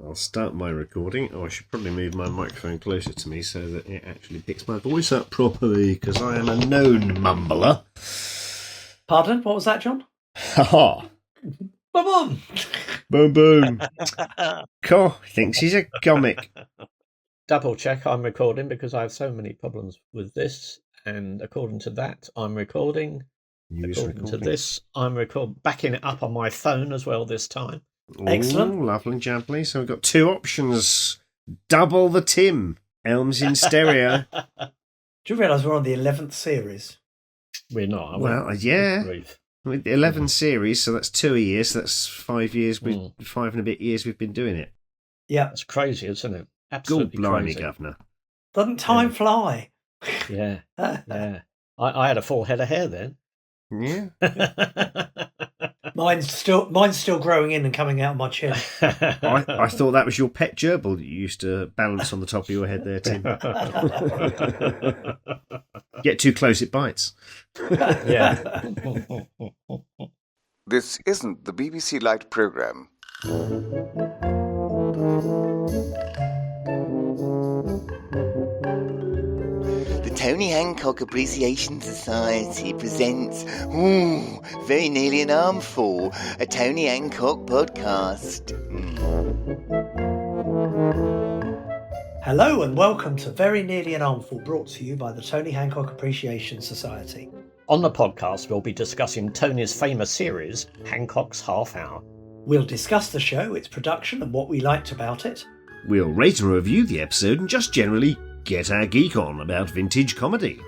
I'll start my recording. I should probably move my microphone closer to me so that it actually picks my voice up properly, because I am a known mumbler. Pardon? What was that, John? Ha-ha! Boom! Boom, boom. Cool. Thinks he's a comic. Double check I'm recording because I have so many problems with this. And according to that, I'm recording. According to this, I'm backing it up on my phone as well this time. Excellent. Lovely jubbly. So we've got two options. Double the Tim. Elms in stereo. Do you realise we're on the 11th series? We're not. Well, yeah. With the 11 series, so that's 2 a year, so that's 5 years, 5 and a bit years we've been doing it. Yeah. It's crazy, isn't it? Absolutely blimey, crazy. Governor. Doesn't time fly? Yeah. Yeah. I had a full head of hair then. Yeah. Mine's still growing in and coming out of my chin. I thought that was your pet gerbil that you used to balance on the top of your head there, Tim. Get too close, it bites. Yeah. This isn't the BBC Light programme. The Tony Hancock Appreciation Society presents, very nearly an armful, a Tony Hancock podcast. Hello and welcome to Very Nearly an Armful, brought to you by the Tony Hancock Appreciation Society. On the podcast, we'll be discussing Tony's famous series, Hancock's Half Hour. We'll discuss the show, its production and what we liked about it. We'll rate and review the episode and just generally get our geek on about vintage comedy.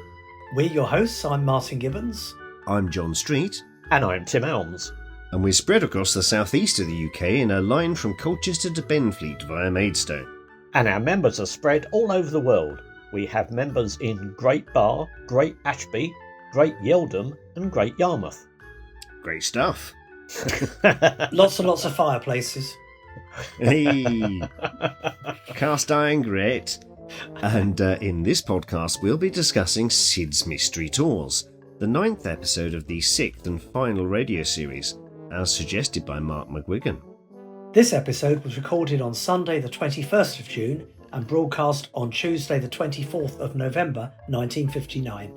We're your hosts. I'm Martin Gibbons. I'm John Street. And I'm Tim Elms. And we're spread across the southeast of the UK in a line from Colchester to Benfleet via Maidstone. And our members are spread all over the world. We have members in Great Barr, Great Ashby, Great Yeldham and Great Yarmouth. Great stuff. Lots and lots of fireplaces. Hey, cast iron great. And in this podcast we'll be discussing Sid's Mystery Tours, the 9th episode of the 6th and final radio series, as suggested by Mark McGuigan. This episode was recorded on Sunday the 21st of June and broadcast on Tuesday the 24th of November 1959.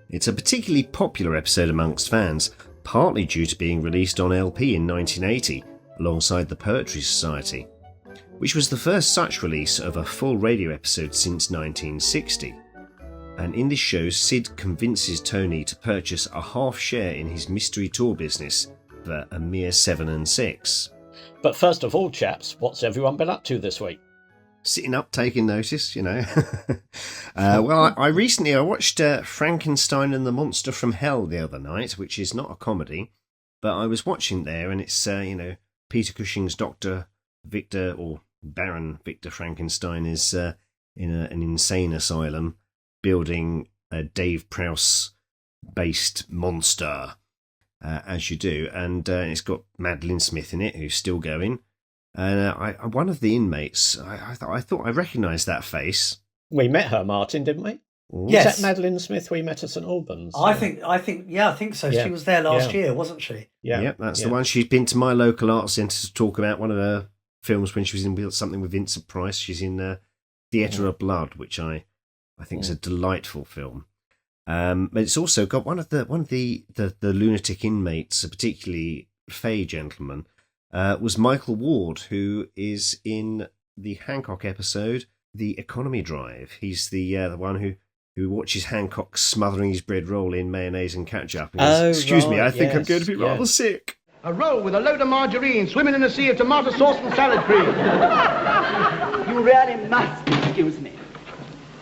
It's a particularly popular episode amongst fans, partly due to being released on LP in 1980 alongside the Poetry Society, which was the first such release of a full radio episode since 1960. And in this show, Sid convinces Tony to purchase a half share in his mystery tour business for a mere 7 and 6. But first of all, chaps, what's everyone been up to this week? Sitting up, taking notice, you know. Well, I recently watched Frankenstein and the Monster from Hell the other night, which is not a comedy, but I was watching there, and it's, Peter Cushing's Dr. Victor, or Baron Victor Frankenstein, is in an insane asylum building a Dave Prowse-based monster, as you do, and it's got Madeline Smith in it, who's still going. And one of the inmates, I thought I recognised that face. We met her, Martin, didn't we? Yes. Was that Madeline Smith we met at St Albans? I think so. Yeah. She was there last year, wasn't she? Yeah. Yep, that's the one. She's been to my local arts centre to talk about one of her films when she was in something with Vincent Price. She's in Theatre of Blood, which I think is a delightful film. But it's also got one of the lunatic inmates, a particularly fey gentleman, was Michael Ward, who is in the Hancock episode, The Economy Drive. He's the one who watches Hancock smothering his bread roll in mayonnaise and ketchup. And goes, excuse me, I think I'm going to be rather sick. A roll with a load of margarine swimming in a sea of tomato sauce and salad cream. You really must excuse me,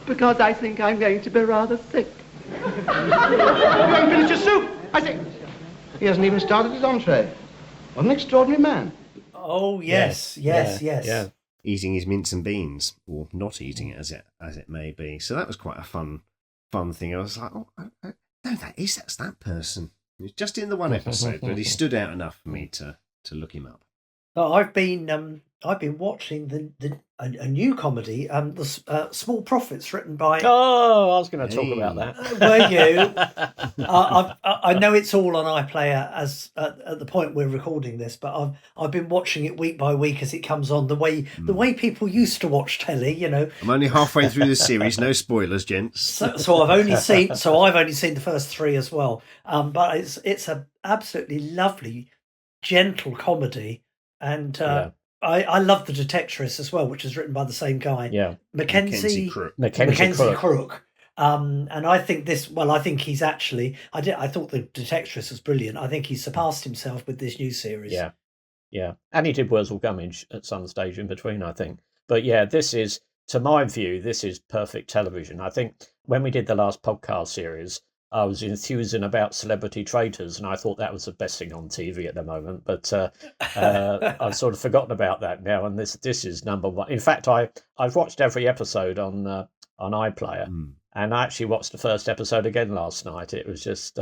because I think I'm going to be rather sick. You haven't finished your soup. I say, he hasn't even started his entree. What an extraordinary man. Oh, yes. Yeah. Eating his mince and beans, or not eating it as it may be. So that was quite a fun thing. I was like, no, that's that person. He was just in the one episode, but he stood out enough for me to look him up. I've been I've been watching a new comedy, the Small Profits, written by. Oh, I was going to talk about that. Were you? I know it's all on iPlayer as at the point we're recording this, but I've been watching it week by week as it comes on. The way people used to watch telly, you know. I'm only halfway through the series. No spoilers, gents. So I've only seen the first 3 as well. But it's a absolutely lovely, gentle comedy, and I love The Detectorist as well, which is written by the same guy. Yeah, Mackenzie Crook. Crook. And I think I think he's actually. I thought The Detectorist was brilliant. I think he's surpassed himself with this new series. Yeah, and he did Wurzel Gummidge at some stage in between, I think. But yeah, this is, to my view, this is perfect television. I think when we did the last podcast series, I was enthusing about Celebrity Traitors, and I thought that was the best thing on TV at the moment. But I've sort of forgotten about that now, and this is number one. In fact, I've watched every episode on iPlayer, and I actually watched the first episode again last night. It was just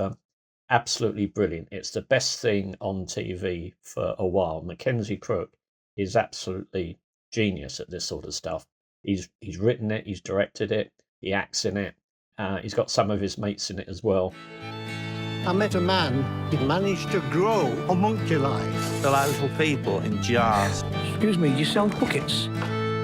absolutely brilliant. It's the best thing on TV for a while. Mackenzie Crook is absolutely genius at this sort of stuff. He's written it, he's directed it, he acts in it. He's got some of his mates in it as well. I met a man who managed to grow homunculi. Delightful people in jars. Excuse me, you sell buckets?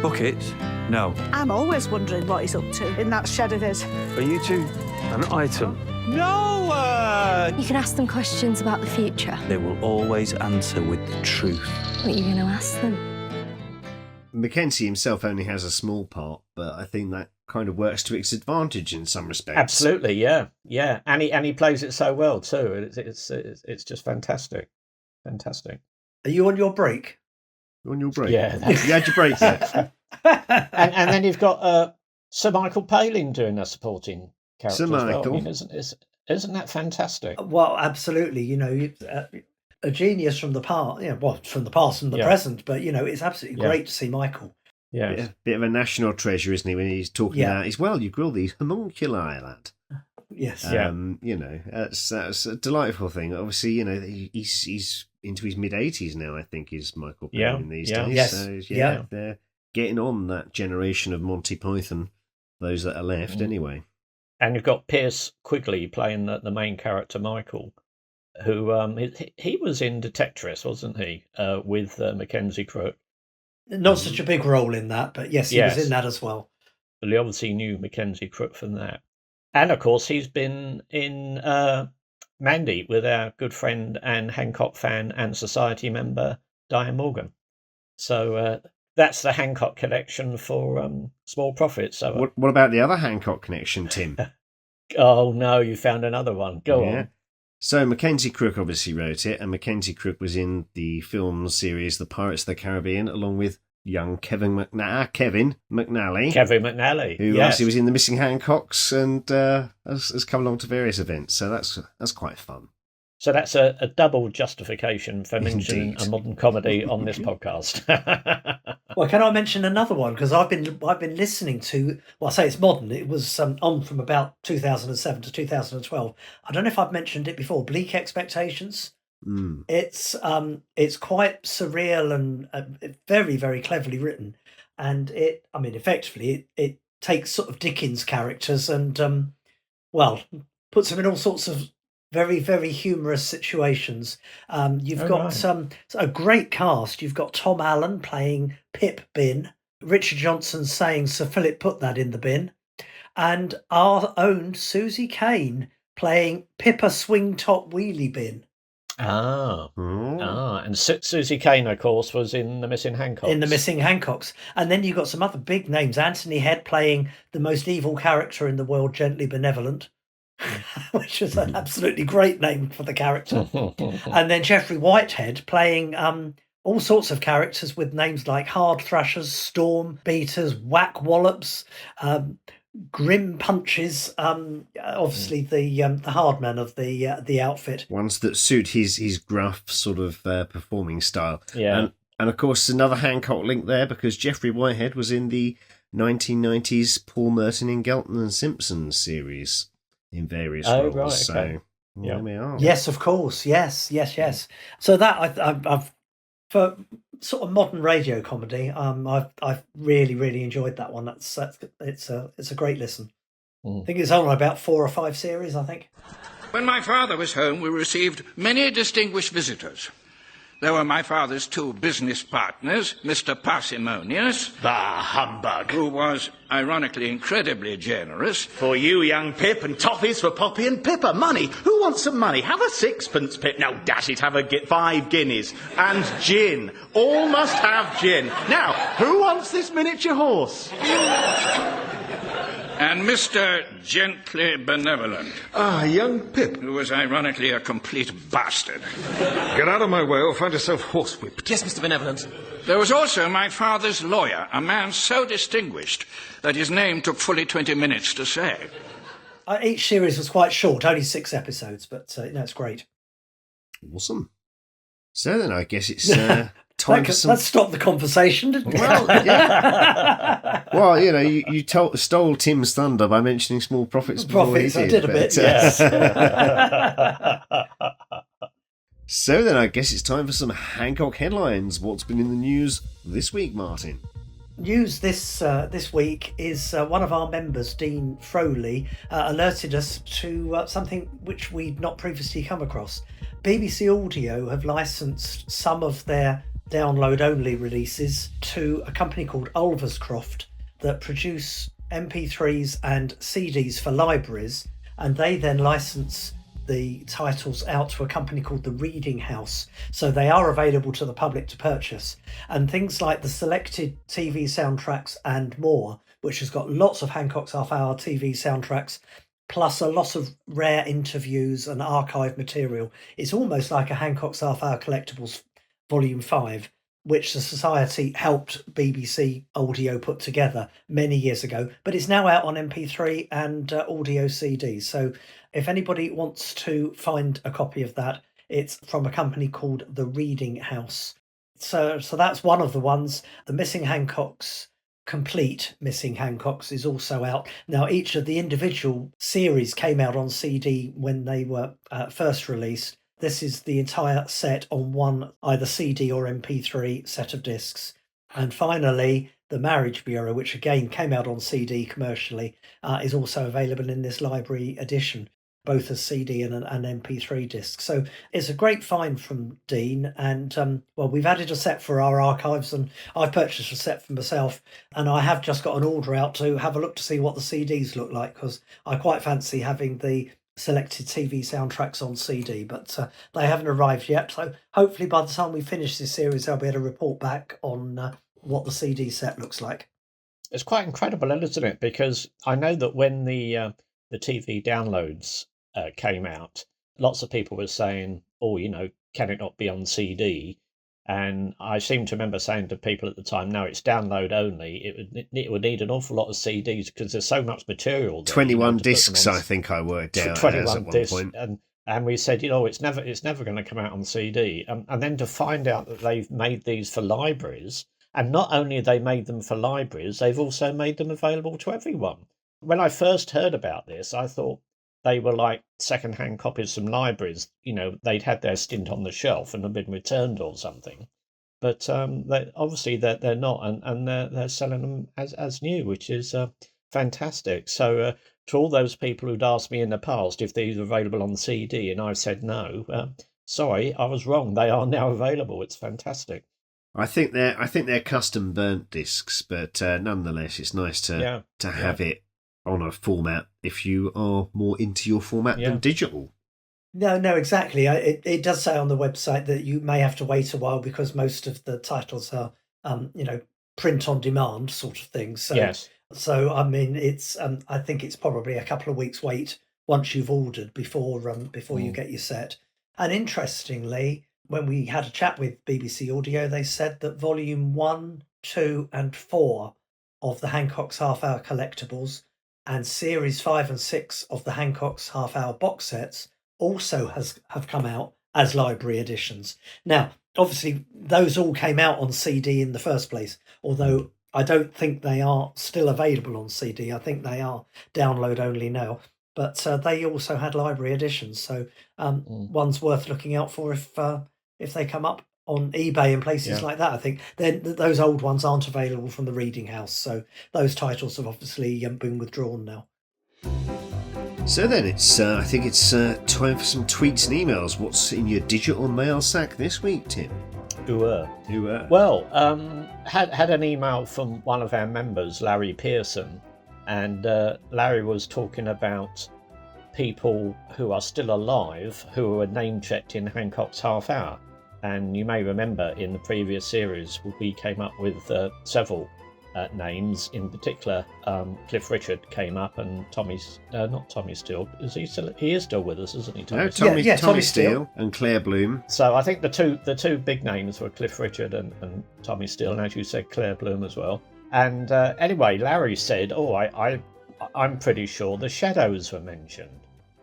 Buckets? No. I'm always wondering what he's up to in that shed of his. Are you two an item? No! You can ask them questions about the future. They will always answer with the truth. What are you going to ask them? Mackenzie himself only has a small part, but I think that kind of works to its advantage in some respects. Absolutely, yeah, and he plays it so well too. It's just fantastic. Are you on your break? You're on your break? Yeah, you had your break yet? and then you've got Sir Michael Palin doing a supporting character. Sir Michael, as well. I mean, isn't that fantastic? Well, absolutely. You know, a genius from the past. From the past and the present. But you know, it's absolutely great to see Michael. Yeah, bit of a national treasure, isn't he? When he's talking about, you grill these homunculi, lad. Yes. You know, that's a delightful thing. Obviously, you know, he's into his mid-80s now, I think, is Michael Palin these days. Yes. So, they're getting on that generation of Monty Python, those that are left anyway. And you've got Pierce Quigley playing the main character, Michael, who he was in Detectorist, wasn't he, with Mackenzie Crook? Not such a big role in that, but yes, he was in that as well. But he obviously knew Mackenzie Crook from that. And, of course, he's been in Mandy with our good friend and Hancock fan and Society member, Diane Morgan. So that's the Hancock connection for Small Profits. So, what about the other Hancock connection, Tim? Oh, no, you found another one. Go on. So Mackenzie Crook obviously wrote it, and Mackenzie Crook was in the film series The Pirates of the Caribbean, along with young Kevin McNally. Kevin McNally, who obviously was in The Missing Hancocks and has come along to various events. So that's quite fun. So that's a double justification for mentioning a modern comedy on this podcast. Well, can I mention another one? Because I've been listening to. Well, I say it's modern. It was on from about 2007 to 2012. I don't know if I've mentioned it before. Bleak Expectations. It's quite surreal and very, very cleverly written, and effectively it takes sort of Dickens characters and puts them in all sorts of very, very humorous situations. You've got a great cast. You've got Tom Allen playing Pip Bin, Richard Johnson saying Sir Philip put that in the bin, and our own Susie Kane playing Pippa Swing Top Wheelie Bin. And Susie Kane, of course, was in The Missing Hancocks. In The Missing Hancocks. And then you've got some other big names. Anthony Head playing the most evil character in the world, Gently Benevolent, which is an absolutely great name for the character. And then Jeffrey Whitehead playing all sorts of characters with names like Hard Thrashers, Storm Beaters, Whack Wallops, Grim Punches, obviously the hard man of the outfit. Ones that suit his gruff sort of performing style. Yeah. And of course another Hancock link there, because Jeffrey Whitehead was in the 1990s Paul Merton in Galton and Simpson series in various roles. Right, okay. So there we are. Yes, of course. Yes. So that I've for sort of modern radio comedy. I've really enjoyed that one. It's a great listen. I think it's on about 4 or 5 series, I think. When my father was home, we received many distinguished visitors. There were my father's 2 business partners, Mr. Parsimonious. Bah, humbug. Who was, ironically, incredibly generous. For you, young Pip, and toffees for Poppy and Pippa. Money. Who wants some money? Have a 6pence, Pip. No, dash it, have a 5 guineas. And gin. All must have gin. Now, who wants this miniature horse? And Mr. Gently Benevolent. Ah, young Pip. Who was ironically a complete bastard. Get out of my way or find yourself horsewhipped. Yes, Mr. Benevolent. There was also my father's lawyer, a man so distinguished that his name took fully 20 minutes to say. Each series was quite short, only 6 episodes, but it's great. Awesome. So then I guess it's time for some... Let's stop the conversation, didn't we? Well, yeah. Well, you stole Tim's thunder by mentioning small profits before he did. I did a bit, yes. So then I guess it's time for some Hancock headlines. What's been in the news this week, Martin? News this week is one of our members, Dean Froley, alerted us to something which we'd not previously come across. BBC Audio have licensed some of their download-only releases to a company called Ulverscroft that produce MP3s and CDs for libraries, and they then license the titles out to a company called The Reading House. So they are available to the public to purchase. And things like the selected TV soundtracks and more, which has got lots of Hancock's half-hour TV soundtracks, plus a lot of rare interviews and archive material. It's almost like a Hancock's half-hour collectibles Volume 5, which the Society helped BBC Audio put together many years ago, but it's now out on MP3 and audio CD. So if anybody wants to find a copy of that, it's from a company called The Reading House. So that's one of the ones. The Missing Hancocks, Complete Missing Hancocks, is also out. Now, each of the individual series came out on CD when they were first released. This is the entire set on one either CD or MP3 set of discs. And finally, The Marriage Bureau, which again came out on CD commercially, is also available in this library edition, both as CD and an MP3 disc. So it's a great find from Dean. And, we've added a set for our archives, and I've purchased a set for myself. And I have just got an order out to have a look to see what the CDs look like, because I quite fancy having the selected TV soundtracks on CD, but they haven't arrived yet. So hopefully by the time we finish this series, I'll be able to report back on what the CD set looks like. It's quite incredible, isn't it? Because I know that when the TV downloads came out, lots of people were saying, can it not be on CD? And I seem to remember saying to people at the time, no, it's download only. It would need an awful lot of CDs because there's so much material. 21 discs, I think I worked out 21 at one discs, point. And we said, it's never going to come out on CD. And then to find out that they've made these for libraries, and not only have they made them for libraries, they've also made them available to everyone. When I first heard about this, I thought they were like second-hand copies from libraries. They'd had their stint on the shelf and had been returned or something. But they're not, and they're selling them as new, which is fantastic. So to all those people who'd asked me in the past if these are available on CD, and I've said no, sorry, I was wrong. They are now available. It's fantastic. I think they're custom burnt discs, but nonetheless, it's nice to have it on a format if you are more into your format than digital. No, exactly. It does say on the website that you may have to wait a while because most of the titles are, print on demand sort of things. So, yes. So I mean, it's I think it's probably a couple of weeks wait once you've ordered before you get your set. And interestingly, when we had a chat with BBC Audio, they said that Volume 1, 2 and 4 of the Hancock's half-hour collectibles and Series 5 and 6 of the Hancock's half-hour box sets also have come out as library editions. Now, obviously, those all came out on CD in the first place, although I don't think they are still available on CD. I think they are download only now. But they also had library editions, so one's worth looking out for if they come up on eBay and places Yeah. like that. I think then those old ones aren't available from the Reading House, so those titles have obviously been withdrawn now. So then, I think it's time for some tweets and emails. What's in your digital mail sack this week, Tim? Well, had an email from one of our members, Larry Pearson, and Larry was talking about people who are still alive who were name-checked in Hancock's Half Hour. And you may remember in the previous series we came up with several names. In particular, Cliff Richard came up, and not Tommy Steele. He is still with us, isn't he? Tommy Steele and Claire Bloom. So I think the two big names were Cliff Richard and Tommy Steele, and as you said, Claire Bloom as well. And anyway, Larry said, I'm pretty sure the Shadows were mentioned.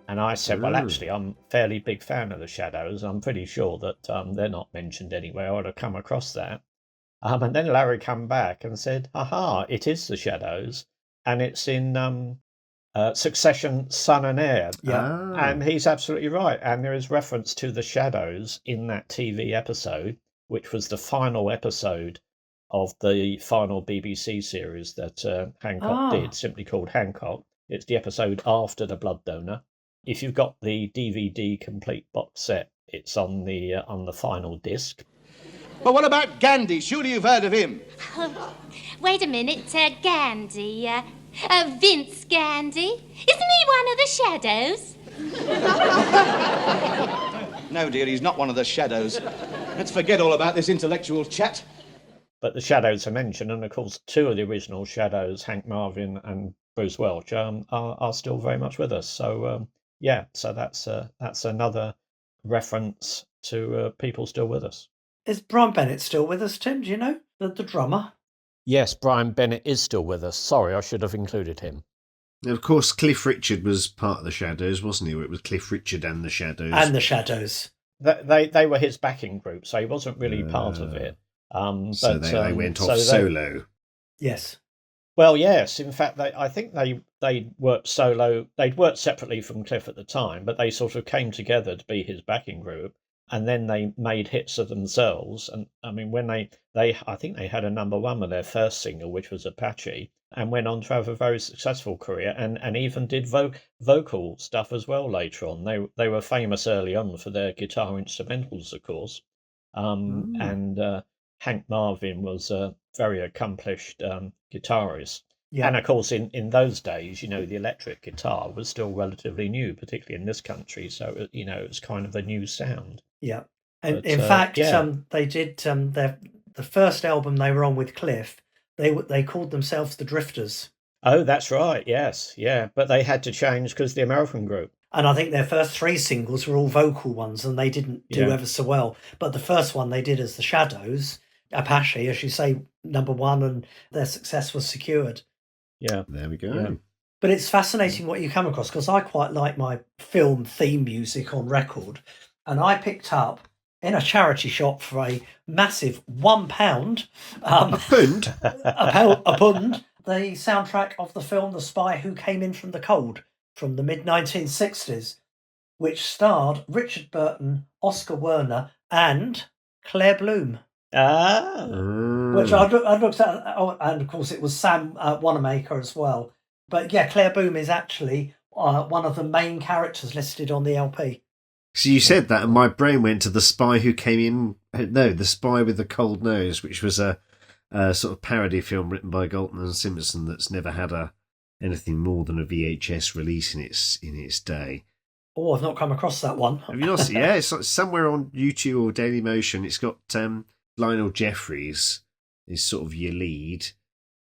And I said, well, actually, I'm a fairly big fan of the Shadows. I'm pretty sure that they're not mentioned anywhere. I would have come across that. And then Larry came back and said, aha, it is the Shadows. And it's in Succession, Son and Heir. Yeah. And he's absolutely right. And there is reference to the Shadows in that TV episode, which was the final episode of the final BBC series that Hancock did, simply called Hancock. It's the episode after The Blood Donor. If you've got the DVD complete box set, it's on the final disc. But what about Gandhi? Surely you've heard of him. Wait a minute, Gandhi. Vince Gandhi. Isn't he one of the Shadows? No, dear, he's not one of the Shadows. Let's forget all about this intellectual chat. But the Shadows are mentioned, and of course, two of the original Shadows, Hank Marvin and Bruce Welch, are still very much with us. So, so that's another reference to people still with us. Is Brian Bennett still with us, Tim? Do you know? The drummer? Yes, Brian Bennett is still with us. Sorry, I should have included him. Of course, Cliff Richard was part of the Shadows, wasn't he? It was Cliff Richard and the Shadows. And the Shadows. They were his backing group, so he wasn't really part of it. So they went off solo. Yes. Well, yes. In fact, I think they worked solo. They'd worked separately from Cliff at the time, but they sort of came together to be his backing group. And then they made hits of themselves. And I mean, when I think they had a #1 with their first single, which was Apache, and went on to have a very successful career and even did vocal stuff as well later on. They were famous early on for their guitar instrumentals, of course. And Hank Marvin was a very accomplished guitarist. Yeah. And of course, in those days, the electric guitar was still relatively new, particularly in this country. So, it was kind of a new sound. Yeah. And but, in fact, they did the first album they were on with Cliff, they called themselves the Drifters. Oh, that's right. Yes. Yeah. But they had to change because the American group. And I think their first 3 singles were all vocal ones, and they didn't do ever so well. But the first one they did as the Shadows, Apache, as you say, #1, and their success was secured. Yeah. There we go. Yeah. But it's fascinating what you come across, because I quite like my film theme music on record. And I picked up in a charity shop for a massive £1. A pund? a pund. The soundtrack of the film The Spy Who Came In From the Cold from the mid-1960s, which starred Richard Burton, Oscar Werner, and Claire Bloom. Which I looked at, and of course it was Sam Wanamaker as well. But yeah, Claire Bloom is actually one of the main characters listed on the LP. So you said that, and my brain went to The Spy Who Came In. No, The Spy with the Cold Nose, which was a sort of parody film written by Galton and Simpson that's never had anything more than a VHS release in its day. Oh, I've not come across that one. Have you not seen? Yeah, it's somewhere on YouTube or Dailymotion. It's got Lionel Jeffries is sort of your lead.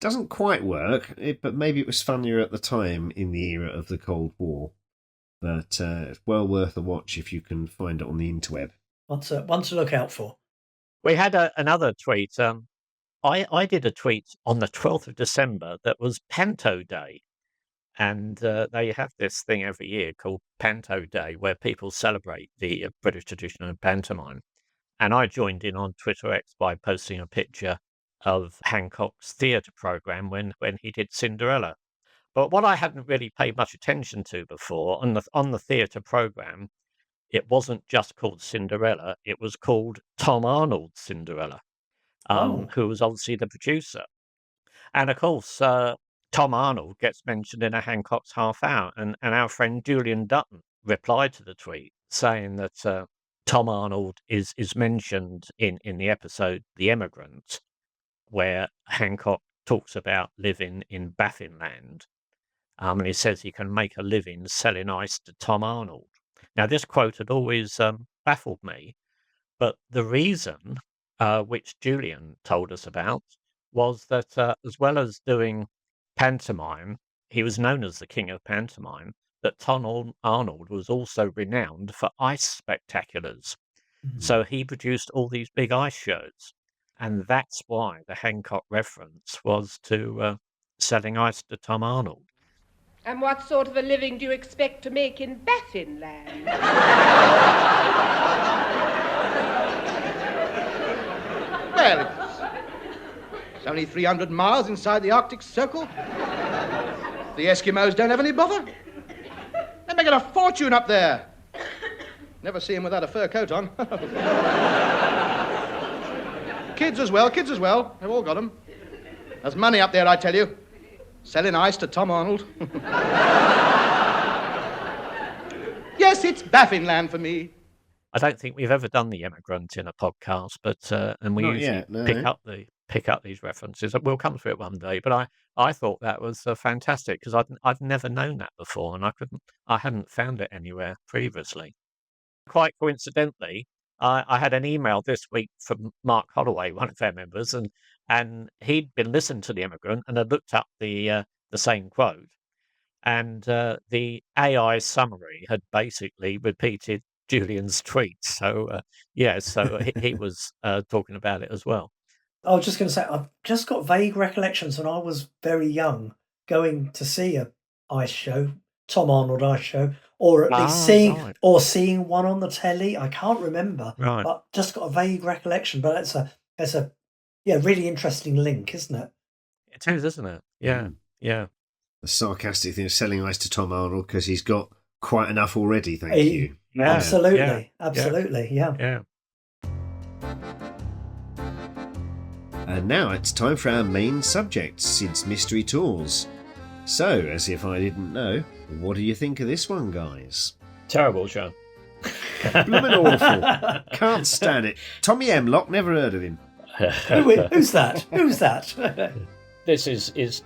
Doesn't quite work, but maybe it was funnier at the time in the era of the Cold War. But it's well worth a watch if you can find it on the interweb. One to look out for. We had another tweet. I did a tweet on the 12th of December that was Panto Day. And they have this thing every year called Panto Day, where people celebrate the British tradition of pantomime. And I joined in on Twitter X by posting a picture of Hancock's theatre programme when he did Cinderella. But what I hadn't really paid much attention to before, on the theatre programme, it wasn't just called Cinderella, it was called Tom Arnold's Cinderella, who was obviously the producer. And of course, Tom Arnold gets mentioned in a Hancock's Half Hour, and our friend Julian Dutton replied to the tweet saying that Tom Arnold is mentioned in the episode The Emigrant, where Hancock talks about living in Baffinland. And he says he can make a living selling ice to Tom Arnold. Now, this quote had always baffled me, but the reason, which Julian told us about, was that as well as doing pantomime, he was known as the king of pantomime, that Tom Arnold was also renowned for ice spectaculars. So he produced all these big ice shows. And that's why the Hancock reference was to selling ice to Tom Arnold. And what sort of a living do you expect to make in Baffinland? Well, it's only 300 miles inside the Arctic Circle. The Eskimos don't have any bother. They're making a fortune up there. Never see him without a fur coat on. Kids as well. They've all got them. There's money up there, I tell you. Selling ice to Tom Arnold. Yes, it's Baffinland for me. I don't think we've ever done The Emigrant in a podcast, but and we Not usually yet, no. pick up these references. We'll come to it one day. But I thought that was fantastic because I'd never known that before, and I hadn't found it anywhere previously. Quite coincidentally, I had an email this week from Mark Holloway, one of our members, and he'd been listening to The Immigrant and had looked up the same quote, and the AI summary had basically repeated Julian's tweet. So so he was talking about it as well. I was just going to say, I've just got vague recollections when I was very young going to see a ice show, Tom Arnold ice show, or at least seeing one on the telly. I can't remember, but just got a vague recollection. But it's a really interesting link, isn't it? It is, isn't it? Yeah, yeah. The sarcastic thing of selling ice to Tom Arnold because he's got quite enough already. Thank you. Yeah. Absolutely, yeah. And now it's time for our main subject, Sid's Mystery Tours. So, as if I didn't know, what do you think of this one, guys? Terrible show. Blooming awful. Can't stand it. Tommy Hemlock, never heard of him. Who's that? Who's that? This is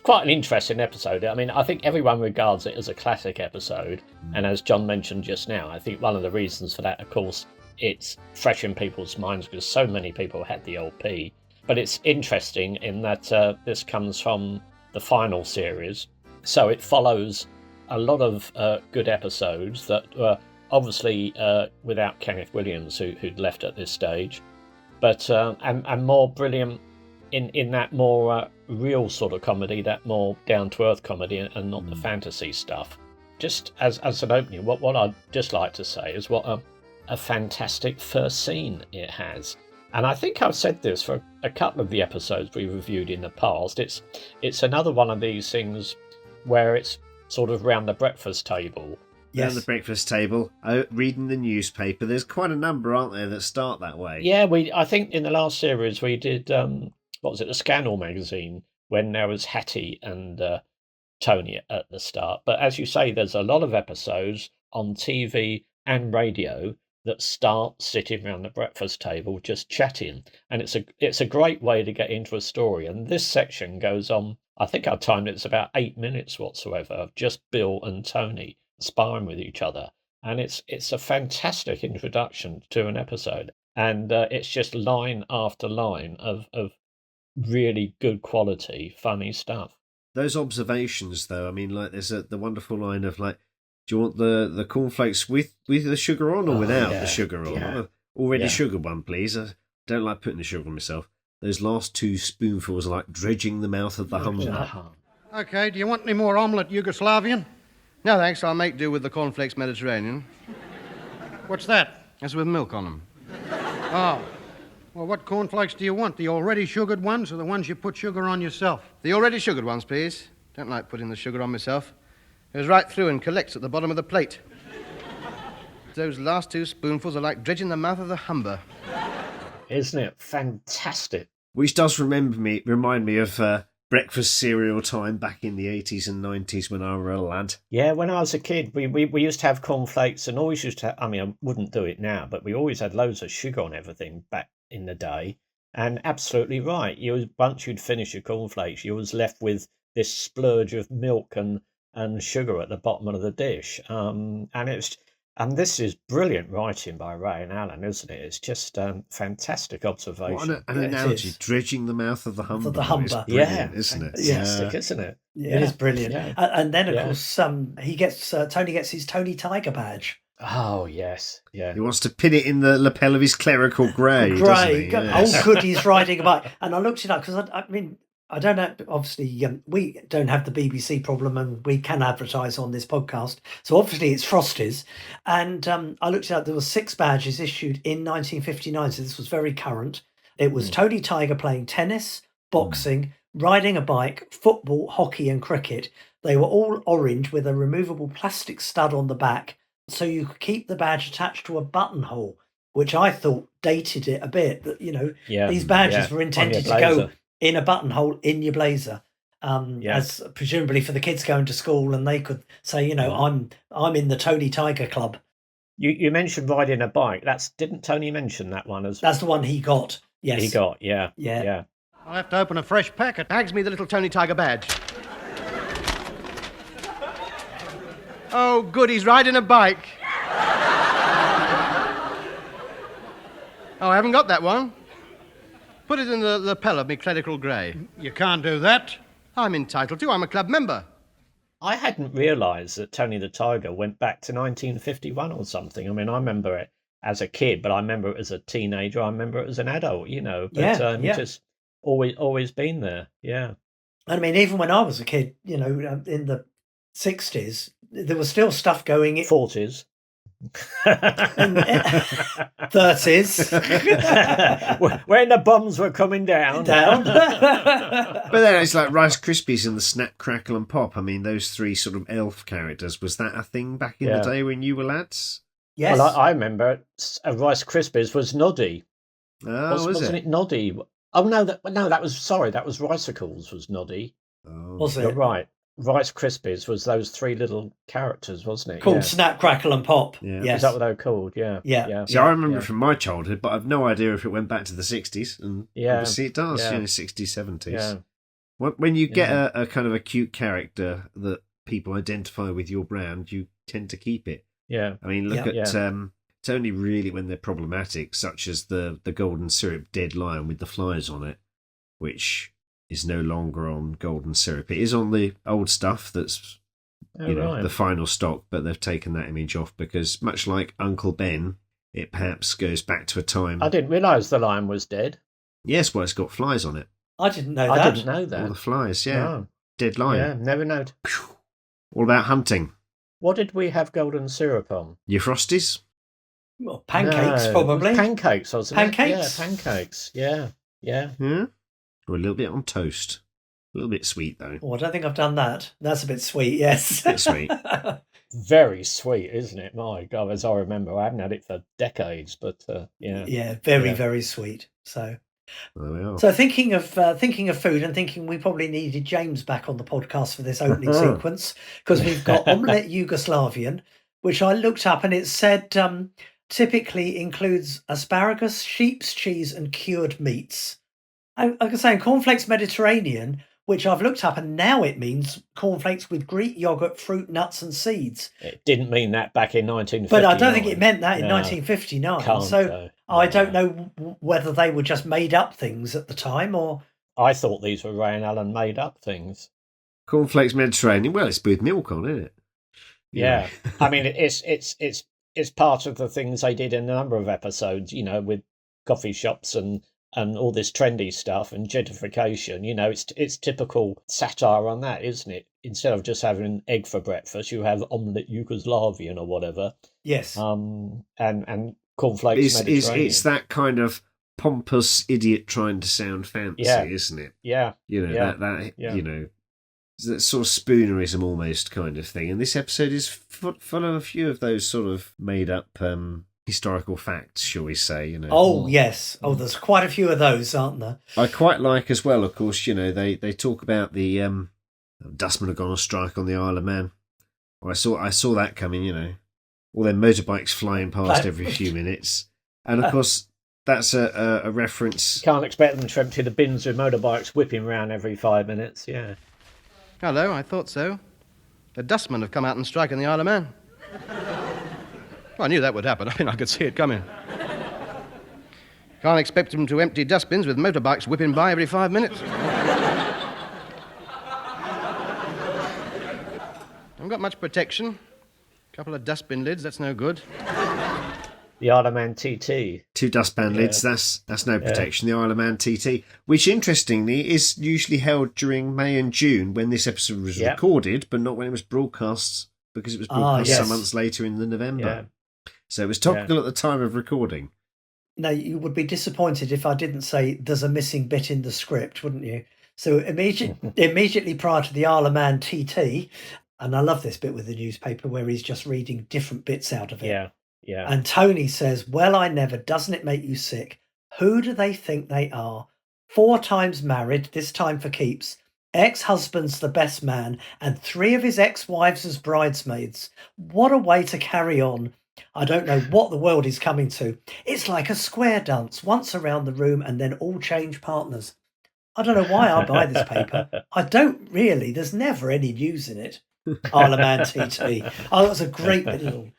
quite an interesting episode. I mean, I think everyone regards it as a classic episode. And as John mentioned just now, I think one of the reasons for that, of course, it's fresh in people's minds because so many people had the LP. But it's interesting in that this comes from the final series. So it follows a lot of good episodes that were obviously without Kenneth Williams, who'd left at this stage. But and more brilliant in that more real sort of comedy, that more down-to-earth comedy and not the fantasy stuff. Just as an opening, what I'd just like to say is what a fantastic first scene it has. And I think I've said this for a couple of the episodes we reviewed in the past. It's another one of these things where it's sort of round the breakfast table. Yes. Round the breakfast table, reading the newspaper. There's quite a number, aren't there, that start that way? Yeah, I think in the last series we did, the Scandal magazine, when there was Hattie and Tony at the start. But as you say, there's a lot of episodes on TV and radio that start sitting around the breakfast table just chatting, and it's a great way to get into a story. And this section goes on, I think I've timed it's about 8 minutes whatsoever of just Bill and Tony sparring with each other, and it's a fantastic introduction to an episode, and it's just line after line of really good quality funny stuff. Those observations though, I mean, like there's the wonderful line of like, do you want the cornflakes with the sugar on or without the sugar on? Yeah. Already sugared one, please. I don't like putting the sugar on myself. Those last 2 spoonfuls are like dredging the mouth of the humbler. Okay, do you want any more omelette Yugoslavian? No, thanks. I'll make do with the cornflakes Mediterranean. What's that? That's with milk on them. Oh. Well, what cornflakes do you want? The already sugared ones or the ones you put sugar on yourself? The already sugared ones, please. Don't like putting the sugar on myself. It goes right through and collects at the bottom of the plate. Those last 2 spoonfuls are like dredging the mouth of the Humber. Isn't it fantastic? Which does remind me of breakfast cereal time back in the 80s and 90s when I was a lad. Yeah, when I was a kid, we used to have cornflakes and always used to have, I mean, I wouldn't do it now, but we always had loads of sugar on everything back in the day. And absolutely right. Once you'd finish your cornflakes, you was left with this splurge of milk and sugar at the bottom of the dish. And this is brilliant writing by Ray and Allen, isn't it? It's just fantastic observation. What an analogy, dredging the mouth of the Humber. The Humber. It's brilliant, isn't it? Fantastic, isn't it? Yeah. It is brilliant. Yeah. And then, of course, Tony gets his Tony Tiger badge. Oh, yes. Yeah. He wants to pin it in the lapel of his clerical grey, doesn't he? Yes. Oh, good, he's riding a bike. And I looked it up because, I mean, I don't know, obviously, we don't have the BBC problem and we can advertise on this podcast. So obviously it's Frosties. And I looked it up, there were 6 badges issued in 1959. So this was very current. It was Tony Tiger playing tennis, boxing, riding a bike, football, hockey and cricket. They were all orange with a removable plastic stud on the back. So you could keep the badge attached to a buttonhole, which I thought dated it a bit. That, these badges were intended to go in a buttonhole in your blazer, as presumably for the kids going to school, and they could say, I'm in the Tony Tiger Club. You mentioned riding a bike. Didn't Tony mention that one as? That's the one he got. Yes, he got. Yeah. I'll have to open a fresh packet. Bags me the little Tony Tiger badge. Oh, good, he's riding a bike. Oh, I haven't got that one. Put it in the lapel of me clerical grey. You can't do that. I'm entitled to. I'm a club member. I hadn't realised that Tony the Tiger went back to 1951 or something. I mean, I remember it as a kid, but I remember it as a teenager. I remember it as an adult, But it's just always been there, yeah. I mean, even when I was a kid, in the 60s, there was still stuff going in 40s. 30s. When the bombs were coming down. But then it's like Rice Krispies and the Snap, Crackle and Pop. I mean, those 3 sort of elf characters. Was that a thing back in the day when you were lads? Yes. Well, I remember Rice Krispies was Noddy. Oh, wasn't it Noddy? Oh, no, that was Ricicles was Noddy. Oh. Was it? You're right. Rice Krispies was those 3 little characters, wasn't it? Called Snap, Crackle and Pop. Yeah. Yes. Is that what they were called? Yeah. See, I remember it from my childhood, but I've no idea if it went back to the 60s. And obviously it does, 60s, 70s. Yeah. When you get a kind of a cute character that people identify with your brand, you tend to keep it. Yeah. I mean, look at... it's only really when they're problematic, such as the golden syrup Dead Lion with the flies on it, which is no longer on golden syrup. It is on the old stuff that's the final stock, but they've taken that image off because, much like Uncle Ben, it perhaps goes back to a time... I didn't realise the lion was dead. Yes, well, it's got flies on it. I didn't know that. I didn't know that. All the flies, yeah. No. Dead lion. Yeah, never known. All about hunting. What did we have golden syrup on? Your Frosties? Well, pancakes, probably. Pancakes, wasn't it? Pancakes? Yeah, pancakes. Yeah. Or a little bit on toast. A little bit sweet, though. Oh, I don't think I've done that. That's a bit sweet, yes. A bit sweet. Very sweet, isn't it? My God, as I remember, I haven't had it for decades, but yeah. Yeah, very sweet. So, there we are. So thinking of food and thinking we probably needed James back on the podcast for this opening sequence because we've got omelette Yugoslavian, which I looked up and it said typically includes asparagus, sheep's cheese, and cured meats. I was saying cornflakes Mediterranean, which I've looked up, and now it means cornflakes with Greek yogurt, fruit, nuts, and seeds. It didn't mean that back in 1959. But I don't think it meant that in 1959. So I don't know whether they were just made up things at the time or... I thought these were Ray and Allen made up things. Cornflakes Mediterranean, well, it's with milk on, isn't it? Yeah. I mean, it's part of the things they did in a number of episodes, with coffee shops and all this trendy stuff and gentrification. It's typical satire on that, isn't it? Instead of just having an egg for breakfast, you have omelette Yugoslavian or whatever. Yes. And cornflakes Mediterranean. It's that kind of pompous idiot trying to sound fancy, isn't it? Yeah. That that sort of spoonerism almost kind of thing. And this episode is full of a few of those sort of made up historical facts, shall we say? Oh yes. Oh, there's quite a few of those, aren't there? I quite like as well. Of course, they talk about the dustmen have gone on strike on the Isle of Man. Well, I saw that coming. All their motorbikes flying past every few minutes, and of course. That's a reference. Can't expect them to empty the bins with motorbikes whipping around every 5 minutes, yeah. Hello, I thought so. The dustmen have come out and strike on the Isle of Man. Well, I knew that would happen. I could see it coming. Can't expect them to empty dustbins with motorbikes whipping by every 5 minutes. Haven't got much protection. A couple of dustbin lids, that's no good. The Isle of Man TT. 2 dustpan lids, that's no protection. The Isle of Man TT, which interestingly is usually held during May and June when this episode was recorded, but not when it was broadcast, because it was broadcast some months later in the November. Yeah. So it was topical at the time of recording. Now, you would be disappointed if I didn't say there's a missing bit in the script, wouldn't you? So immediately prior to the Isle of Man TT, and I love this bit with the newspaper where he's just reading different bits out of it. Yeah. Yeah. And Tony says, well, I never, doesn't it make you sick? Who do they think they are? 4 times married, this time for keeps. Ex-husband's the best man, and 3 of his ex-wives as bridesmaids. What a way to carry on. I don't know what the world is coming to. It's like a square dance, once around the room and then all change partners. I don't know why I buy this paper. I don't really. There's never any news in it. Isle of Man TT. Oh, that was a great little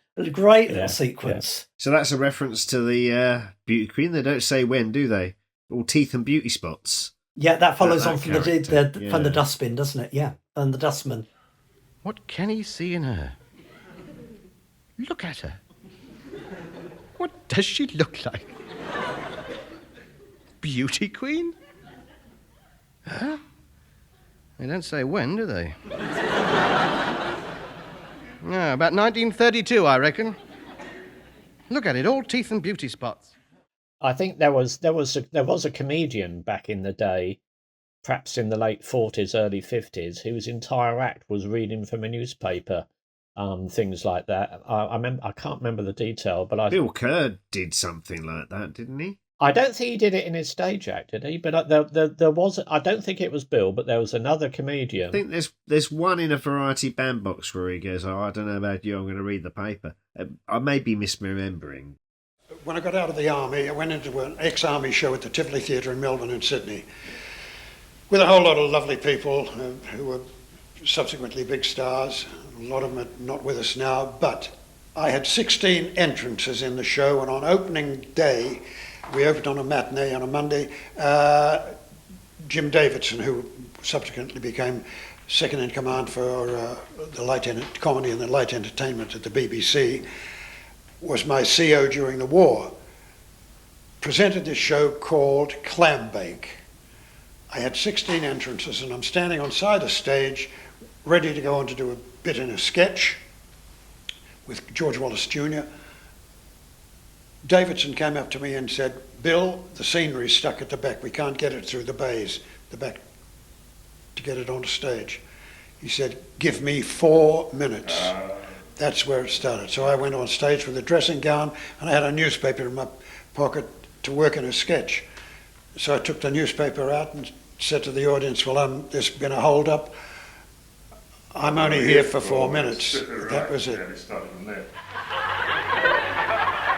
sequence. Yeah. So that's a reference to the beauty queen. They don't say when, do they? All teeth and beauty spots. Yeah, that follows on from the dustbin, doesn't it? Yeah, and the dustman. What can he see in her? Look at her. What does she look like? Beauty queen? Huh? They don't say when, do they? No, about 1932, I reckon. Look at it, all teeth and beauty spots. I think there was a comedian back in the day, perhaps in the late 40s, early 50s, whose entire act was reading from a newspaper, things like that. I can't remember the detail, but Bill Kerr did something like that, didn't he? I don't think he did it in his stage act, did he? But there was. I don't think it was Bill, but there was another comedian. I think there's one in a Variety Bandbox where he goes, "Oh, I don't know about you. I'm going to read the paper." I may be misremembering. When I got out of the army, I went into an ex-army show at the Tivoli Theatre in Melbourne and Sydney, with a whole lot of lovely people who were subsequently big stars. A lot of them are not with us now, but I had 16 entrances in the show, and on opening day. We opened on a matinee on a Monday. Jim Davidson, who subsequently became second in command for the light comedy and the light entertainment at the BBC, was my CO during the war. Presented this show called Clambake. I had 16 entrances, and I'm standing on side of stage, ready to go on to do a bit in a sketch with George Wallace Jr. Davidson came up to me and said, "Bill, the scenery's stuck at the back. We can't get it through the bays, the back, to get it onto stage." He said, "Give me 4 minutes." That's where it started. So I went on stage with a dressing gown, and I had a newspaper in my pocket to work in a sketch. So I took the newspaper out and said to the audience, "Well, there's been a hold up. I'm only here for 4 minutes." That was it.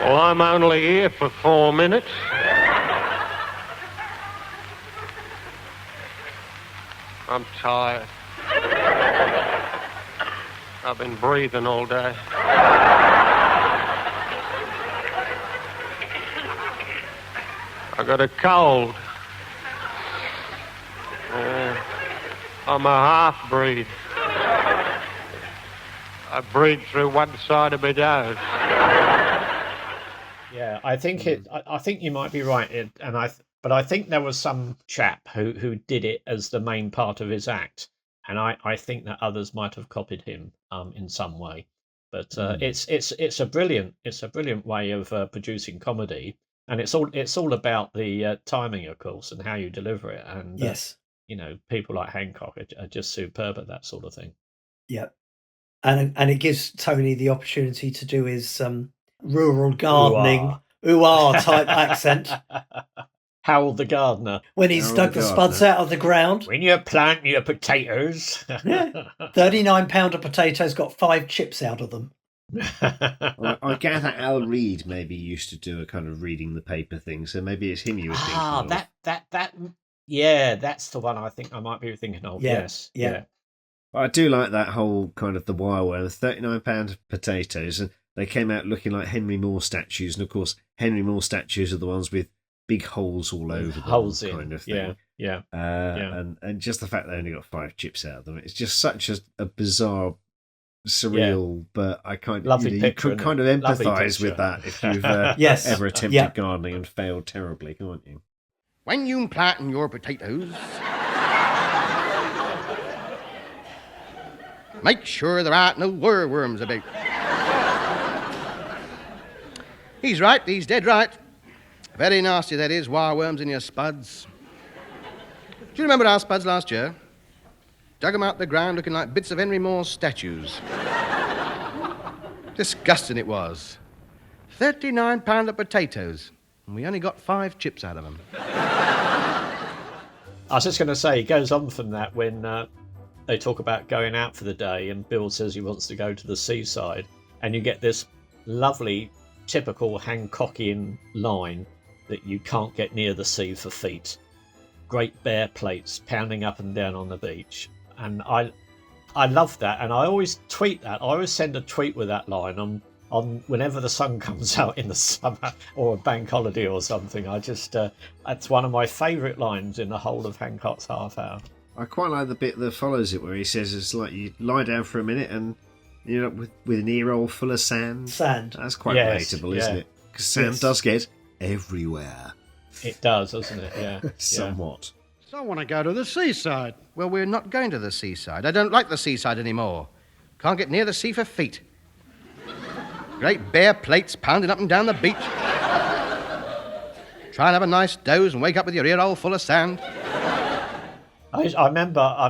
Well, I'm only here for 4 minutes. I'm tired. I've been breathing all day. I got a cold. I'm a half-breed. I breathe through one side of my nose. Yeah, I think I think you might be right, but I think there was some chap who did it as the main part of his act, and I think that others might have copied him in some way. But it's a brilliant way of producing comedy, and it's all about the timing, of course, and how you deliver it. And yes, people like Hancock are just superb at that sort of thing. Yeah. And it gives Tony the opportunity to do his rural gardening, ooh-ah type accent. Harold the gardener. When he's dug the spuds out of the ground. When you plant your potatoes. Yeah. 39 pound of potatoes, got 5 chips out of them. I gather Al Reed maybe used to do a kind of reading the paper thing, so maybe it's him you were thinking of. That's the one I think I might be thinking of. Yeah, Yes. yeah. I do like that whole kind of the wire where the 39 pound potatoes, and they came out looking like Henry Moore statues, and of course Henry Moore statues are the ones with big holes all over them, Holes in, kind of thing. Yeah. And just the fact they only got 5 chips out of them, it's just such a bizarre, surreal, but I kind of Lovely you picture, could kind of Lovely empathise with picture. that if you've Yes. ever attempted gardening and failed terribly, can't you? When you planting your potatoes, make sure there aren't no worms about. He's right, he's dead right. Very nasty, that is, wireworms in your spuds. Do you remember our spuds last year? Dug them out the ground looking like bits of Henry Moore's statues. Disgusting it was. 39 pound of potatoes, and we only got 5 chips out of them. I was just going to say, it goes on from that when they talk about going out for the day and Bill says he wants to go to the seaside, and you get this lovely, typical Hancockian line that you can't get near the sea for feet. Great bare plates pounding up and down on the beach. And I love that, and I always tweet that. I always send a tweet with that line on whenever the sun comes out in the summer or a bank holiday or something. I just that's one of my favourite lines in the whole of Hancock's Half Hour. I quite like the bit that follows it where he says it's like you lie down for a minute and you're up with an ear roll full of sand. Sand. That's quite Yes, relatable, yeah. isn't it? Because sand Yes. does get everywhere. It does, doesn't it? Yeah. Somewhat. So I want to go to the seaside. Well, we're not going to the seaside. I don't like the seaside anymore. Can't get near the sea for feet. Great bare plates pounding up and down the beach. Try and have a nice doze and wake up with your ear all full of sand. I remember, I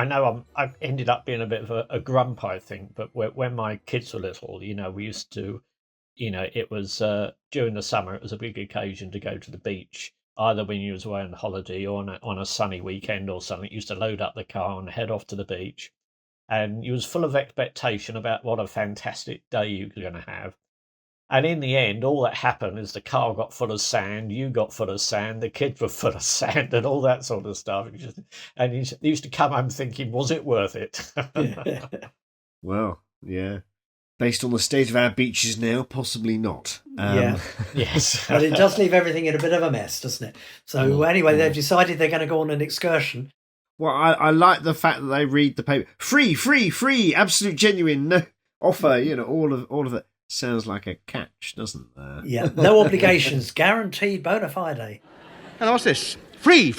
know I ended up being a bit of a grump, I think, but when my kids were little, we used to, it was during the summer, it was a big occasion to go to the beach, either when you was away on holiday or on a sunny weekend or something. You used to load up the car and head off to the beach, and you was full of expectation about what a fantastic day you were going to have. And in the end, all that happened is the car got full of sand, you got full of sand, the kids were full of sand, and all that sort of stuff. And you used to come home thinking, was it worth it? Well, yeah. Based on the state of our beaches now, possibly not. Yes. But it does leave everything in a bit of a mess, doesn't it? So anyway, they've decided they're going to go on an excursion. Well, I like the fact that they read the paper. Free, absolute genuine, no offer, all of it. Sounds like a catch, doesn't there? Yeah, no obligations, guaranteed bona fide. And what's this? Free.